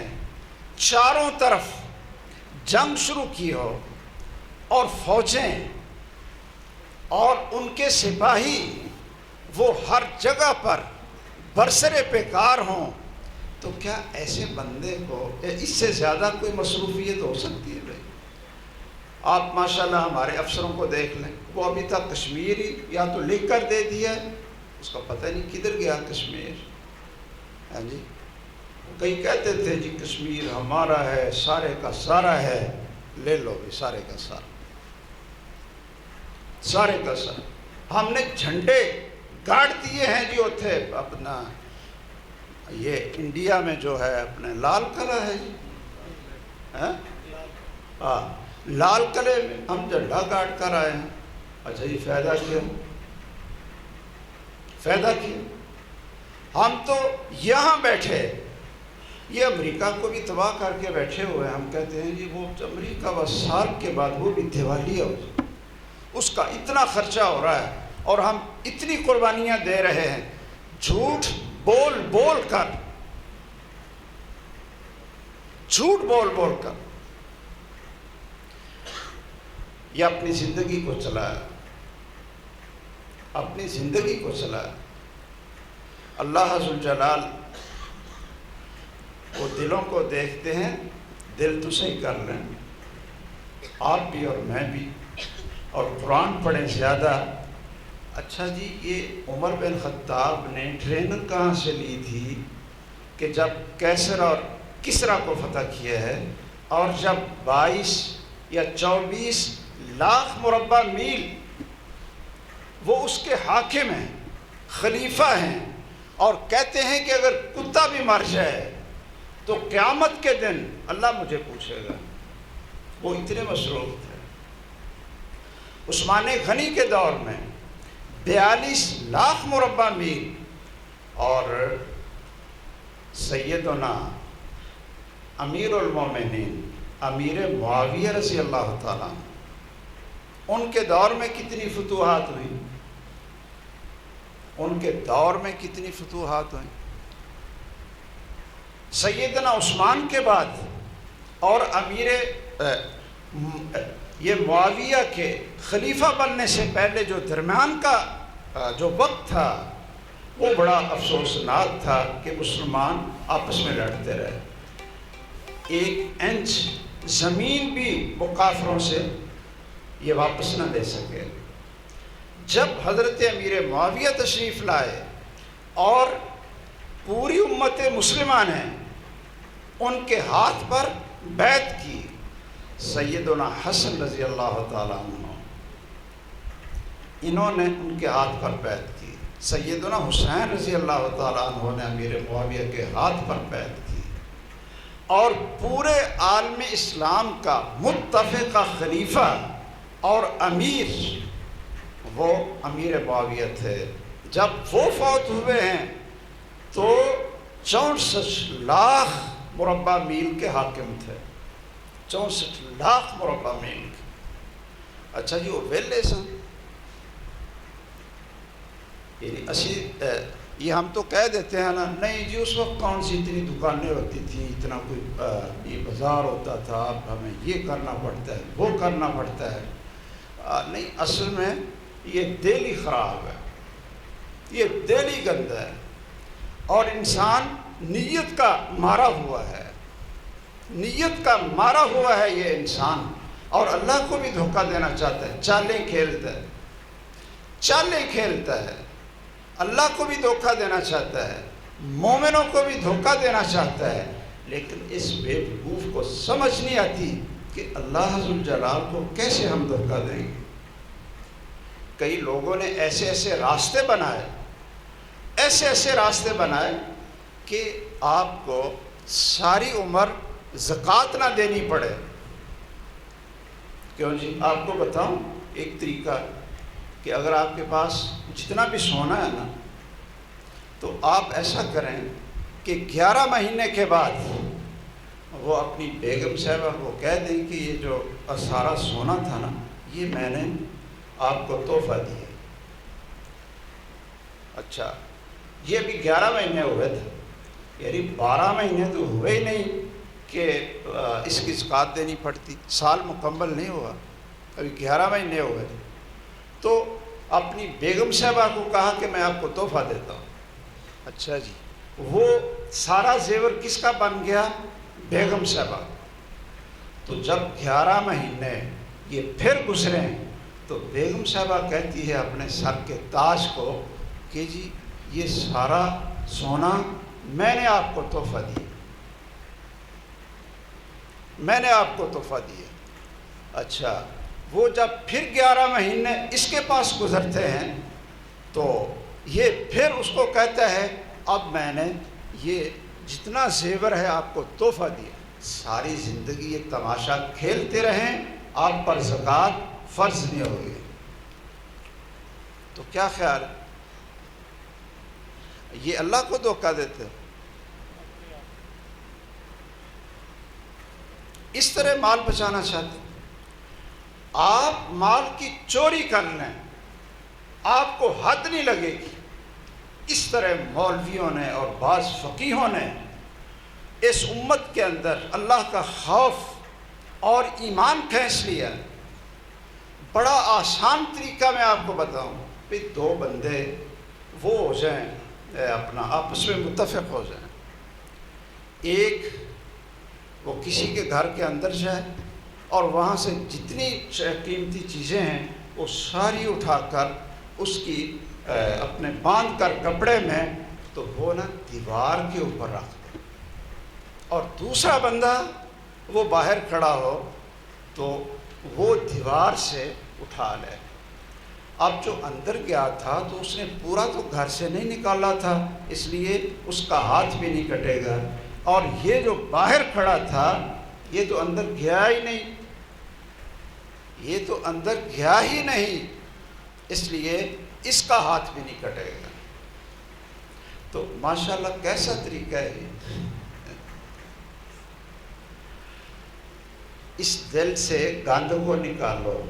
چاروں طرف جنگ شروع کی ہو اور فوجیں اور ان کے سپاہی وہ ہر جگہ پر برسرے پیکار ہوں، تو کیا ایسے بندے کو اس سے زیادہ کوئی مصروفیت ہو سکتی ہے بھائی؟ آپ ماشاءاللہ ہمارے افسروں کو دیکھ لیں، وہ ابھی تک کشمیر ہی یا تو لکھ کر دے دیا ہے، اس کا پتہ نہیں کدھر گیا کشمیر۔ ہاں جی، کئی کہتے تھے جی کشمیر ہمارا ہے، سارے کا سارا ہے، لے لو بھی سارے کا سارا، سارے کا سارا۔ ہم نے جھنڈے گاڑ دیے ہیں جی اتھے اپنا، یہ انڈیا میں جو ہے اپنے لال قلعہ ہے جی، ہاں لال قلعے میں ہم جھنڈا گاڑ کر آئے ہیں۔ اچھا جی، فائدہ کیا؟ فائدہ کیا؟ ہم تو یہاں بیٹھے، یہ امریکہ کو بھی تباہ کر کے بیٹھے ہوئے ہیں، ہم کہتے ہیں جی وہ امریکہ بس سال کے بعد وہ بھی دیوالیہ ہو جائے، اس کا اتنا خرچہ ہو رہا ہے اور ہم اتنی قربانیاں دے رہے ہیں، جھوٹ بول بول کر، جھوٹ بول بول کر یہ اپنی زندگی کو چلایا، اپنی زندگی کو چلایا۔ اللہ ذوالجلال وہ دلوں کو دیکھتے ہیں، دل تو صحیح کر لیں آپ بھی اور میں بھی، اور قرآن پڑھیں زیادہ۔ اچھا جی، یہ عمر بن خطاب نے ٹریننگ کہاں سے لی تھی کہ جب کیسر اور کسریٰ کو فتح کیا ہے، اور جب 22 یا 24 لاکھ مربع میل وہ اس کے حاکم ہیں، خلیفہ ہیں، اور کہتے ہیں کہ اگر کتا بھی مر جائے تو قیامت کے دن اللہ مجھے پوچھے گا، وہ اتنے مصروف تھے۔ عثمان غنی کے دور میں 42 لاکھ مربع میل، اور سیدنا امیر المومنین امیر معاویہ رضی اللہ تعالیٰ عنہ، ان کے دور میں کتنی فتوحات ہوئیں، ان کے دور میں کتنی فتوحات ہوئیں۔ سیدنا عثمان کے بعد اور امیر یہ معاویہ کے خلیفہ بننے سے پہلے جو درمیان کا جو وقت تھا وہ بڑا افسوسناک تھا کہ مسلمان آپس میں لڑتے رہے، ایک انچ زمین بھی وہ کافروں سے یہ واپس نہ دے سکے۔ جب حضرت امیر معاویہ تشریف لائے اور پوری امت مسلمہ نے ان کے ہاتھ پر بیعت کی، سیدنا حسن رضی اللہ تعالیٰ عنہ انہوں نے ان کے ہاتھ پر بیعت کی، سیدنا حسین رضی اللہ تعالیٰ عنہ نے امیر معاویہ کے ہاتھ پر بیعت کی، اور پورے عالم اسلام کا متفقہ خلیفہ اور امیر وہ امیر معاویہ تھے۔ جب وہ فوت ہوئے ہیں تو 64 لاکھ مربع میل کے حاکم تھے، 64 لاکھ مربع میل کے۔ اچھا جی، وہ ویلے سن، یہ ہم تو کہہ دیتے ہیں نا، نہیں جی اس وقت کون سی اتنی دکانیں ہوتی تھیں، اتنا کوئی یہ بازار ہوتا تھا، اب ہمیں یہ کرنا پڑتا ہے وہ کرنا پڑتا ہے۔ نہیں، اصل میں یہ دل ہی خراب ہے، یہ دل ہی گندا ہے، اور انسان نیت کا مارا ہوا ہے، نیت کا مارا ہوا ہے یہ انسان، اور اللہ کو بھی دھوکہ دینا چاہتا ہے، چالیں کھیلتا ہے، چالیں کھیلتا ہے، اللہ کو بھی دھوکہ دینا چاہتا ہے، مومنوں کو بھی دھوکہ دینا چاہتا ہے، لیکن اس بے وقوف کو سمجھ نہیں آتی کہ اللہ ذوالجلال کو کیسے ہم دھوکہ دیں گے۔ کئی لوگوں نے ایسے ایسے راستے بنائے، ایسے ایسے راستے بنائے کہ آپ کو ساری عمر زکوٰۃ نہ دینی پڑے۔ کیوں جی؟ آپ کو بتاؤں ایک طریقہ کہ اگر آپ کے پاس جتنا بھی سونا ہے نا، تو آپ ایسا کریں کہ 11 مہینے کے بعد وہ اپنی بیگم صاحبہ کو کہہ دیں کہ یہ جو سارا سونا تھا نا، یہ میں نے آپ کو تحفہ دیا۔ اچھا، یہ ابھی 11 مہینے ہوئے تھے، یعنی 12 مہینے تو ہوئے ہی نہیں کہ اس کی زکوٰۃ دینی پڑتی، سال مکمل نہیں ہوا، ابھی 11 مہینے ہوئے تھے۔ تو اپنی بیگم صاحبہ کو کہا کہ میں آپ کو تحفہ دیتا ہوں۔ اچھا جی، وہ سارا زیور کس کا بن گیا؟ بیگم صاحبہ۔ تو جب 11 مہینے یہ پھر گزرے تو بیگم صاحبہ کہتی ہے اپنے سر کے تاج کو کہ جی یہ سارا سونا میں نے آپ کو تحفہ دیا، میں نے آپ کو تحفہ دیا۔ اچھا، وہ جب پھر 11 مہینے اس کے پاس گزرتے ہیں تو یہ پھر اس کو کہتا ہے اب میں نے یہ جتنا زیور ہے آپ کو تحفہ دیا، ساری زندگی یہ تماشا کھیلتے رہیں، آپ پر زکوٰۃ فرض نہیں ہوگی۔ تو کیا خیال ہے؟ یہ اللہ کو دھوکہ دیتے ہیں۔ اس طرح مال بچانا چاہتے ہیں، آپ مال کی چوری کر لیں، آپ کو حد نہیں لگے گی۔ اس طرح مولویوں نے اور بعض فقیہوں نے اس امت کے اندر اللہ کا خوف اور ایمان پھینس لیا۔ بڑا آسان طریقہ میں آپ کو بتاؤں، کہ 2 بندے وہ ہو جائیں، اپنا آپس میں متفق ہو جائیں، ایک وہ کسی کے گھر کے اندر جائے اور وہاں سے جتنی قیمتی چیزیں ہیں وہ ساری اٹھا کر اس کی اپنے باندھ کر کپڑے میں تو وہ نا دیوار کے اوپر رکھ دے، اور دوسرا بندہ وہ باہر کھڑا ہو تو وہ دیوار سے اٹھا لے۔ اب جو اندر گیا تھا تو اس نے پورا تو گھر سے نہیں نکالا تھا، اس لیے اس کا ہاتھ بھی نہیں کٹے گا، اور یہ جو باہر کھڑا تھا یہ تو اندر گیا ہی نہیں، یہ تو اندر گیا ہی نہیں، اس لیے اس کا ہاتھ بھی نہیں کٹے گا۔ تو ماشاءاللہ کیسا طریقہ ہے یہ؟ اس دل سے گند کو نکالو۔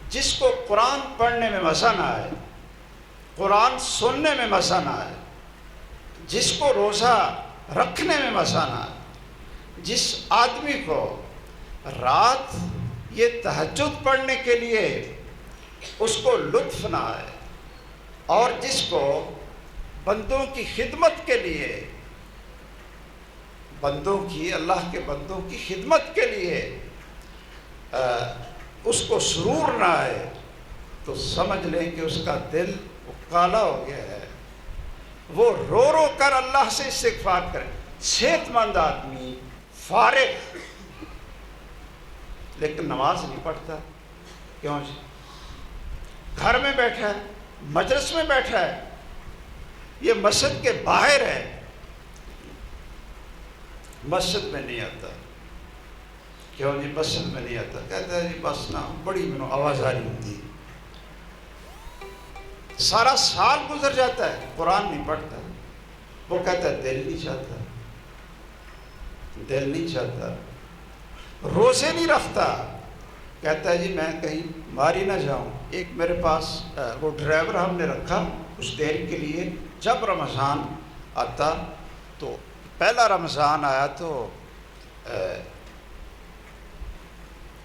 جس کو قرآن پڑھنے میں مزہ نہ آئے، قرآن سننے میں مزہ نہ آئے، جس کو روزہ رکھنے میں مزہ نہ آئے، جس آدمی کو رات یہ تہجد پڑھنے کے لیے اس کو لطف نہ آئے، اور جس کو بندوں کی خدمت کے لیے، بندوں کی، اللہ کے بندوں کی خدمت کے لیے اس کو سرور نہ آئے، تو سمجھ لیں کہ اس کا دل وہ کالا ہو گیا ہے۔ وہ رو رو کر اللہ سے استغفار کرے۔ صحت مند آدمی فارغ لیکن نماز نہیں پڑھتا، کیوں جی؟ گھر میں بیٹھا ہے، مجلس میں بیٹھا ہے، یہ مسجد کے باہر ہے، مسجد میں نہیں آتا، کیوں جی مسجد میں نہیں آتا؟ کہتا ہے جی بس نا بڑی منو آواز آ رہی ہوتی ہے۔ سارا سال گزر جاتا ہے، قرآن نہیں پڑھتا، وہ کہتا ہے دل نہیں چاہتا، دل نہیں چاہتا، روزے نہیں رکھتا، کہتا ہے جی میں کہیں ماری نہ جاؤں۔ ایک میرے پاس وہ ڈرائیور ہم نے رکھا کچھ دیر کے لیے، جب رمضان آتا تو پہلا رمضان آیا تو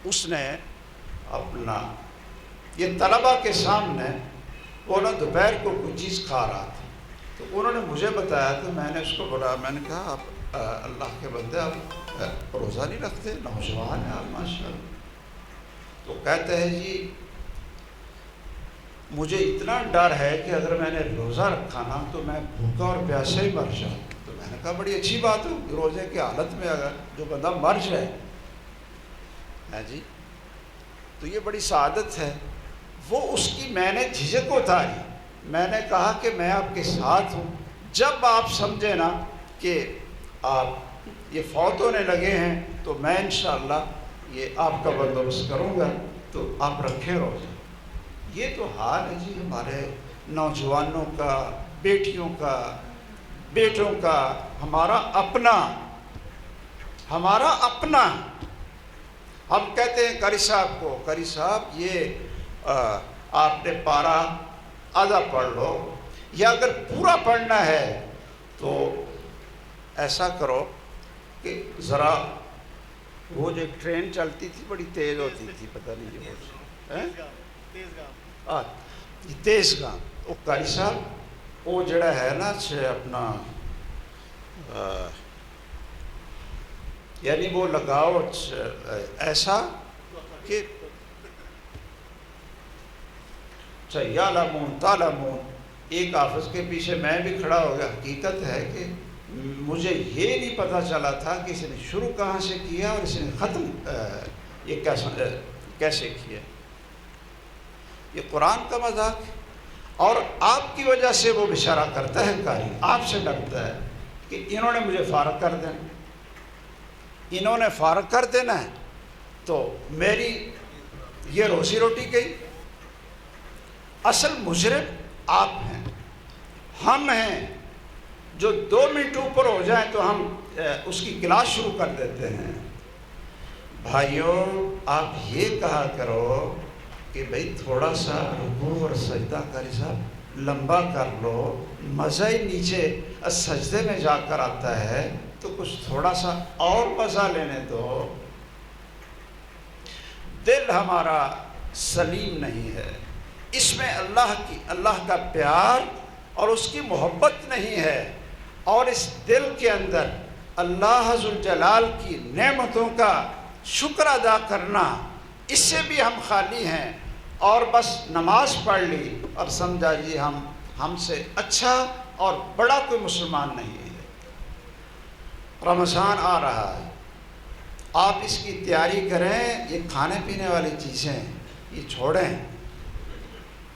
اس نے اپنا یہ طلبہ کے سامنے وہ نا دوپہر کو کوئی چیز کھا رہا تھا، تو انہوں نے مجھے بتایا، تو میں نے اس کو بولا، میں نے کہا آپ اللہ کے بندے آپ روزہ نہیں رکھتے؟ نوجوان ہیں آپ ماشاء اللہ۔ تو کہتے ہیں جی مجھے اتنا ڈر ہے کہ اگر میں نے روزہ رکھا نا تو میں بھوکا اور پیاسے ہی مر جاؤں۔ تو میں نے کہا بڑی اچھی بات ہے، روزے کی حالت میں اگر جو بندہ مر جائے جی تو یہ بڑی سعادت ہے۔ وہ اس کی میں نے جھجک اتاری، میں نے کہا کہ میں آپ کے ساتھ ہوں، جب آپ سمجھے نا کہ آپ یہ فوت ہونے لگے ہیں تو میں انشاءاللہ یہ آپ کا بندوبست کروں گا، تو آپ رکھیں روزہ۔ یہ تو حال ہے جی ہمارے نوجوانوں کا، بیٹیوں کا، بیٹوں کا، ہمارا اپنا ہم کہتے ہیں قاری صاحب کو، قاری صاحب یہ آپ نے پارا آدھا پڑھ لو، یا اگر پورا پڑھنا ہے تو ایسا کرو کہ ذرا وہ جو ٹرین چلتی تھی بڑی تیز ہوتی تھی، پتہ نہیں یہ تیز گاں، وہ قاری صاحب وہ جڑا ہے نا اپنا یعنی وہ لگاؤ ایسا کہ یعلمون تعلمون، ایک حافظ کے پیچھے میں بھی کھڑا ہو گیا۔ حقیقت ہے کہ مجھے یہ نہیں پتہ چلا تھا کہ اس نے شروع کہاں سے کیا اور اس نے ختم یہ کیسے کیا۔ یہ قرآن کا مذاق ہے، اور آپ کی وجہ سے وہ بشارہ کرتا ہے قاری، آپ سے ڈرتا ہے کہ انہوں نے مجھے فارغ کر دینا، انہوں نے فارغ کر دینا ہے تو میری یہ روزی روٹی گئی۔ اصل مجرم آپ ہیں، ہم ہیں جو 2 منٹ اوپر ہو جائیں تو ہم اس کی کلاس شروع کر دیتے ہیں۔ بھائیوں، آپ یہ کہا کرو کہ بھئی تھوڑا سا رکوع اور سجدہ قاری صاحب لمبا کر لو، مزہ ہی نیچے سجدے میں جا کر آتا ہے، تو کچھ تھوڑا سا اور مزہ لینے دو۔ دل ہمارا سلیم نہیں ہے، اس میں اللہ کا پیار اور اس کی محبت نہیں ہے، اور اس دل کے اندر اللہ ذوالجلال کی نعمتوں کا شکر ادا کرنا، اس سے بھی ہم خالی ہیں، اور بس نماز پڑھ لی اور سمجھا جی ہم سے اچھا اور بڑا کوئی مسلمان نہیں ہے۔ رمضان آ رہا ہے، آپ اس کی تیاری کریں، یہ کھانے پینے والی چیزیں یہ چھوڑیں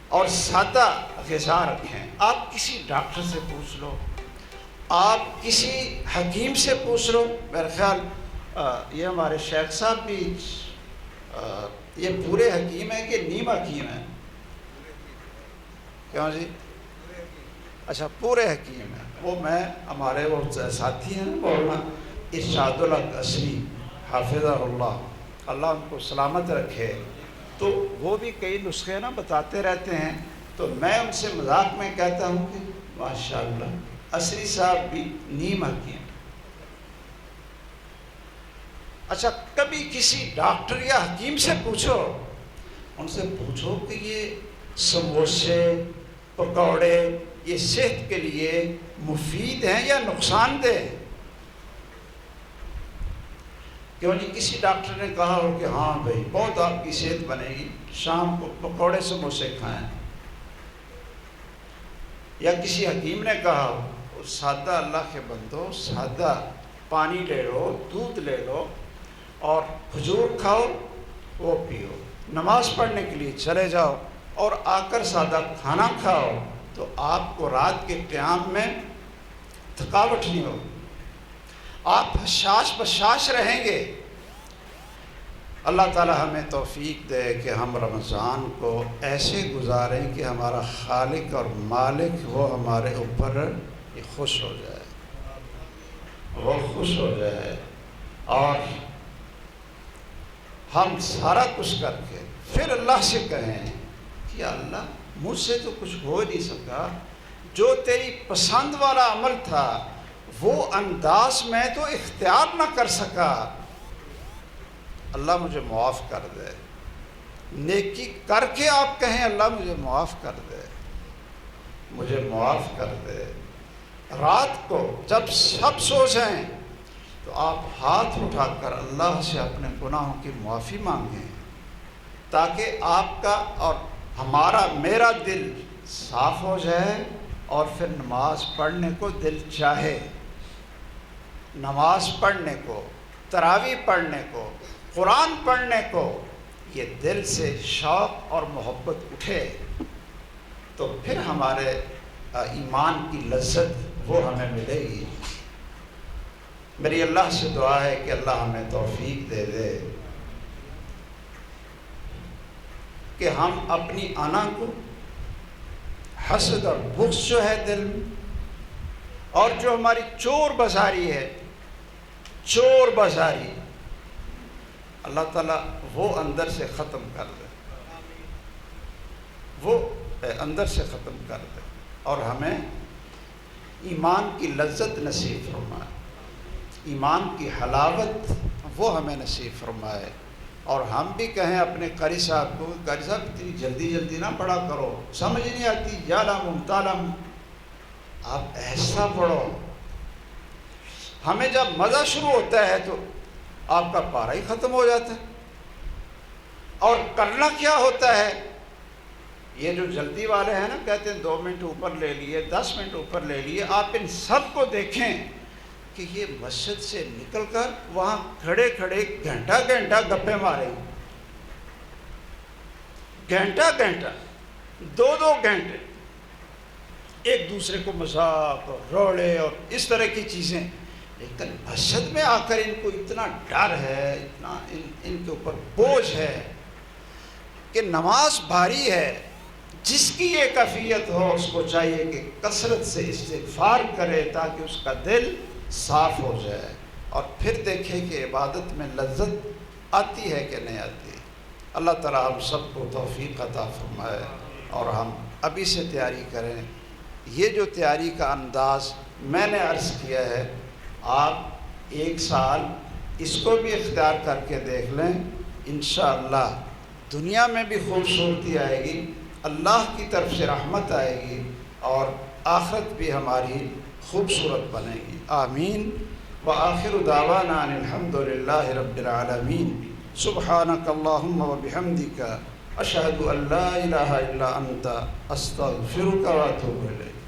اور سادہ غذا رکھیں۔ آپ کسی ڈاکٹر سے پوچھ لو، آپ کسی حکیم سے پوچھ لو۔ میرا خیال یہ ہمارے شیخ صاحب بھی یہ پورے حکیم ہیں کہ نیم حکیم ہیں؟ کیوں جی؟ اچھا، پورے حکیم ہیں۔ وہ ہمارے وہ ساتھی ہیں مولانا ارشاد الحق عصری حافظہ اللہ ان کو سلامت رکھے، تو وہ بھی کئی نسخے نا بتاتے رہتے ہیں، تو میں ان سے مذاق میں کہتا ہوں کہ ماشاءاللہ عصری صاحب بھی نیم حکیم۔ اچھا، کبھی کسی ڈاکٹر یا حکیم سے پوچھو، ان سے پوچھو کہ یہ سموسے پکوڑے یہ صحت کے لیے مفید ہیں یا نقصان دہ؟ کیوں نہیں کسی ڈاکٹر نے کہا ہو کہ ہاں بھائی بہت آپ کی صحت بنے گی، شام کو پکوڑے سموسے کھائیں، یا کسی حکیم نے کہا ہو سادہ اللہ کے بندو سادہ پانی لے لو، دودھ لے لو اور کھجور کھاؤ، وہ پیو، نماز پڑھنے کے لیے چلے جاؤ اور آ کر سادہ کھانا کھاؤ، تو آپ کو رات کے قیام میں تھکاوٹ نہیں ہوگی، آپ حشاش بشاش رہیں گے۔ اللہ تعالی ہمیں توفیق دے کہ ہم رمضان کو ایسے گزاریں کہ ہمارا خالق اور مالک وہ ہمارے اوپر خوش ہو جائے، وہ خوش ہو جائے، اور ہم سارا کچھ کر کے پھر اللہ سے کہیں کہ اللہ مجھ سے تو کچھ ہو نہیں سکا، جو تیری پسند والا عمل تھا وہ انداز میں تو اختیار نہ کر سکا، اللہ مجھے معاف کر دے۔ نیکی کر کے آپ کہیں اللہ مجھے معاف کر دے، مجھے معاف کر دے۔ رات کو جب سب سو جائیں تو آپ ہاتھ اٹھا کر اللہ سے اپنے گناہوں کی معافی مانگیں، تاکہ آپ کا اور میرا دل صاف ہو جائے، اور پھر نماز پڑھنے کو دل چاہے، نماز پڑھنے کو، تراویح پڑھنے کو، قرآن پڑھنے کو یہ دل سے شوق اور محبت اٹھے، تو پھر ہمارے ایمان کی لذت وہ ہمیں ملے گی۔ میری اللہ سے دعا ہے کہ اللہ ہمیں توفیق دے دے کہ ہم اپنی انا کو، حسد اور بغض جو ہے دل میں، اور جو ہماری چور بازاری ہے، چور بازاری، اللہ تعالیٰ وہ اندر سے ختم کر دے، وہ اندر سے ختم کر دے، اور ہمیں ایمان کی لذت نصیب فرمائے، ایمان کی حلاوت وہ ہمیں نصیب فرمائے۔ اور ہم بھی کہیں اپنے قاری صاحب کو، قاری صاحب اتنی جلدی جلدی نہ پڑھا کرو، سمجھ نہیں آتی، یا لام تعلم، آپ ایسا پڑھو ہمیں جب مزہ شروع ہوتا ہے تو آپ کا پارا ہی ختم ہو جاتا ہے. اور کرنا کیا ہوتا ہے؟ یہ جو جلدی والے ہیں نا، کہتے ہیں 2 منٹ اوپر لے لیے، 10 منٹ اوپر لے لیے. آپ ان سب کو دیکھیں کہ یہ مسجد سے نکل کر وہاں کھڑے کھڑے گھنٹہ گھنٹہ گپے ماریں، گھنٹہ گھنٹہ، 2 گھنٹے ایک دوسرے کو مذاق اور روڑے اور اس طرح کی چیزیں. لیکن مسجد میں آ کر ان کو اتنا ڈر ہے، اتنا ان کے اوپر بوجھ ہے کہ نماز بھاری ہے. جس کی یہ کیفیت ہو اس کو چاہیے کہ کثرت سے استغفار کرے تاکہ اس کا دل صاف ہو جائے، اور پھر دیکھے کہ عبادت میں لذت آتی ہے کہ نہیں آتی. اللہ تعالیٰ ہم سب کو توفیق عطا فرمائے اور ہم ابھی سے تیاری کریں. یہ جو تیاری کا انداز میں نے عرض کیا ہے، آپ 1 سال اس کو بھی اختیار کر کے دیکھ لیں. انشاءاللہ دنیا میں بھی خوبصورتی آئے گی، اللہ کی طرف سے رحمت آئے گی، اور آخرت بھی ہماری خوبصورت بنے گی. آمین. وآخر دعوانا ان الحمد للہ رب العالمین. سبحانک اللہم وبحمدک اشہد ان لا الہ الا انت استغفرک واتوب الیک.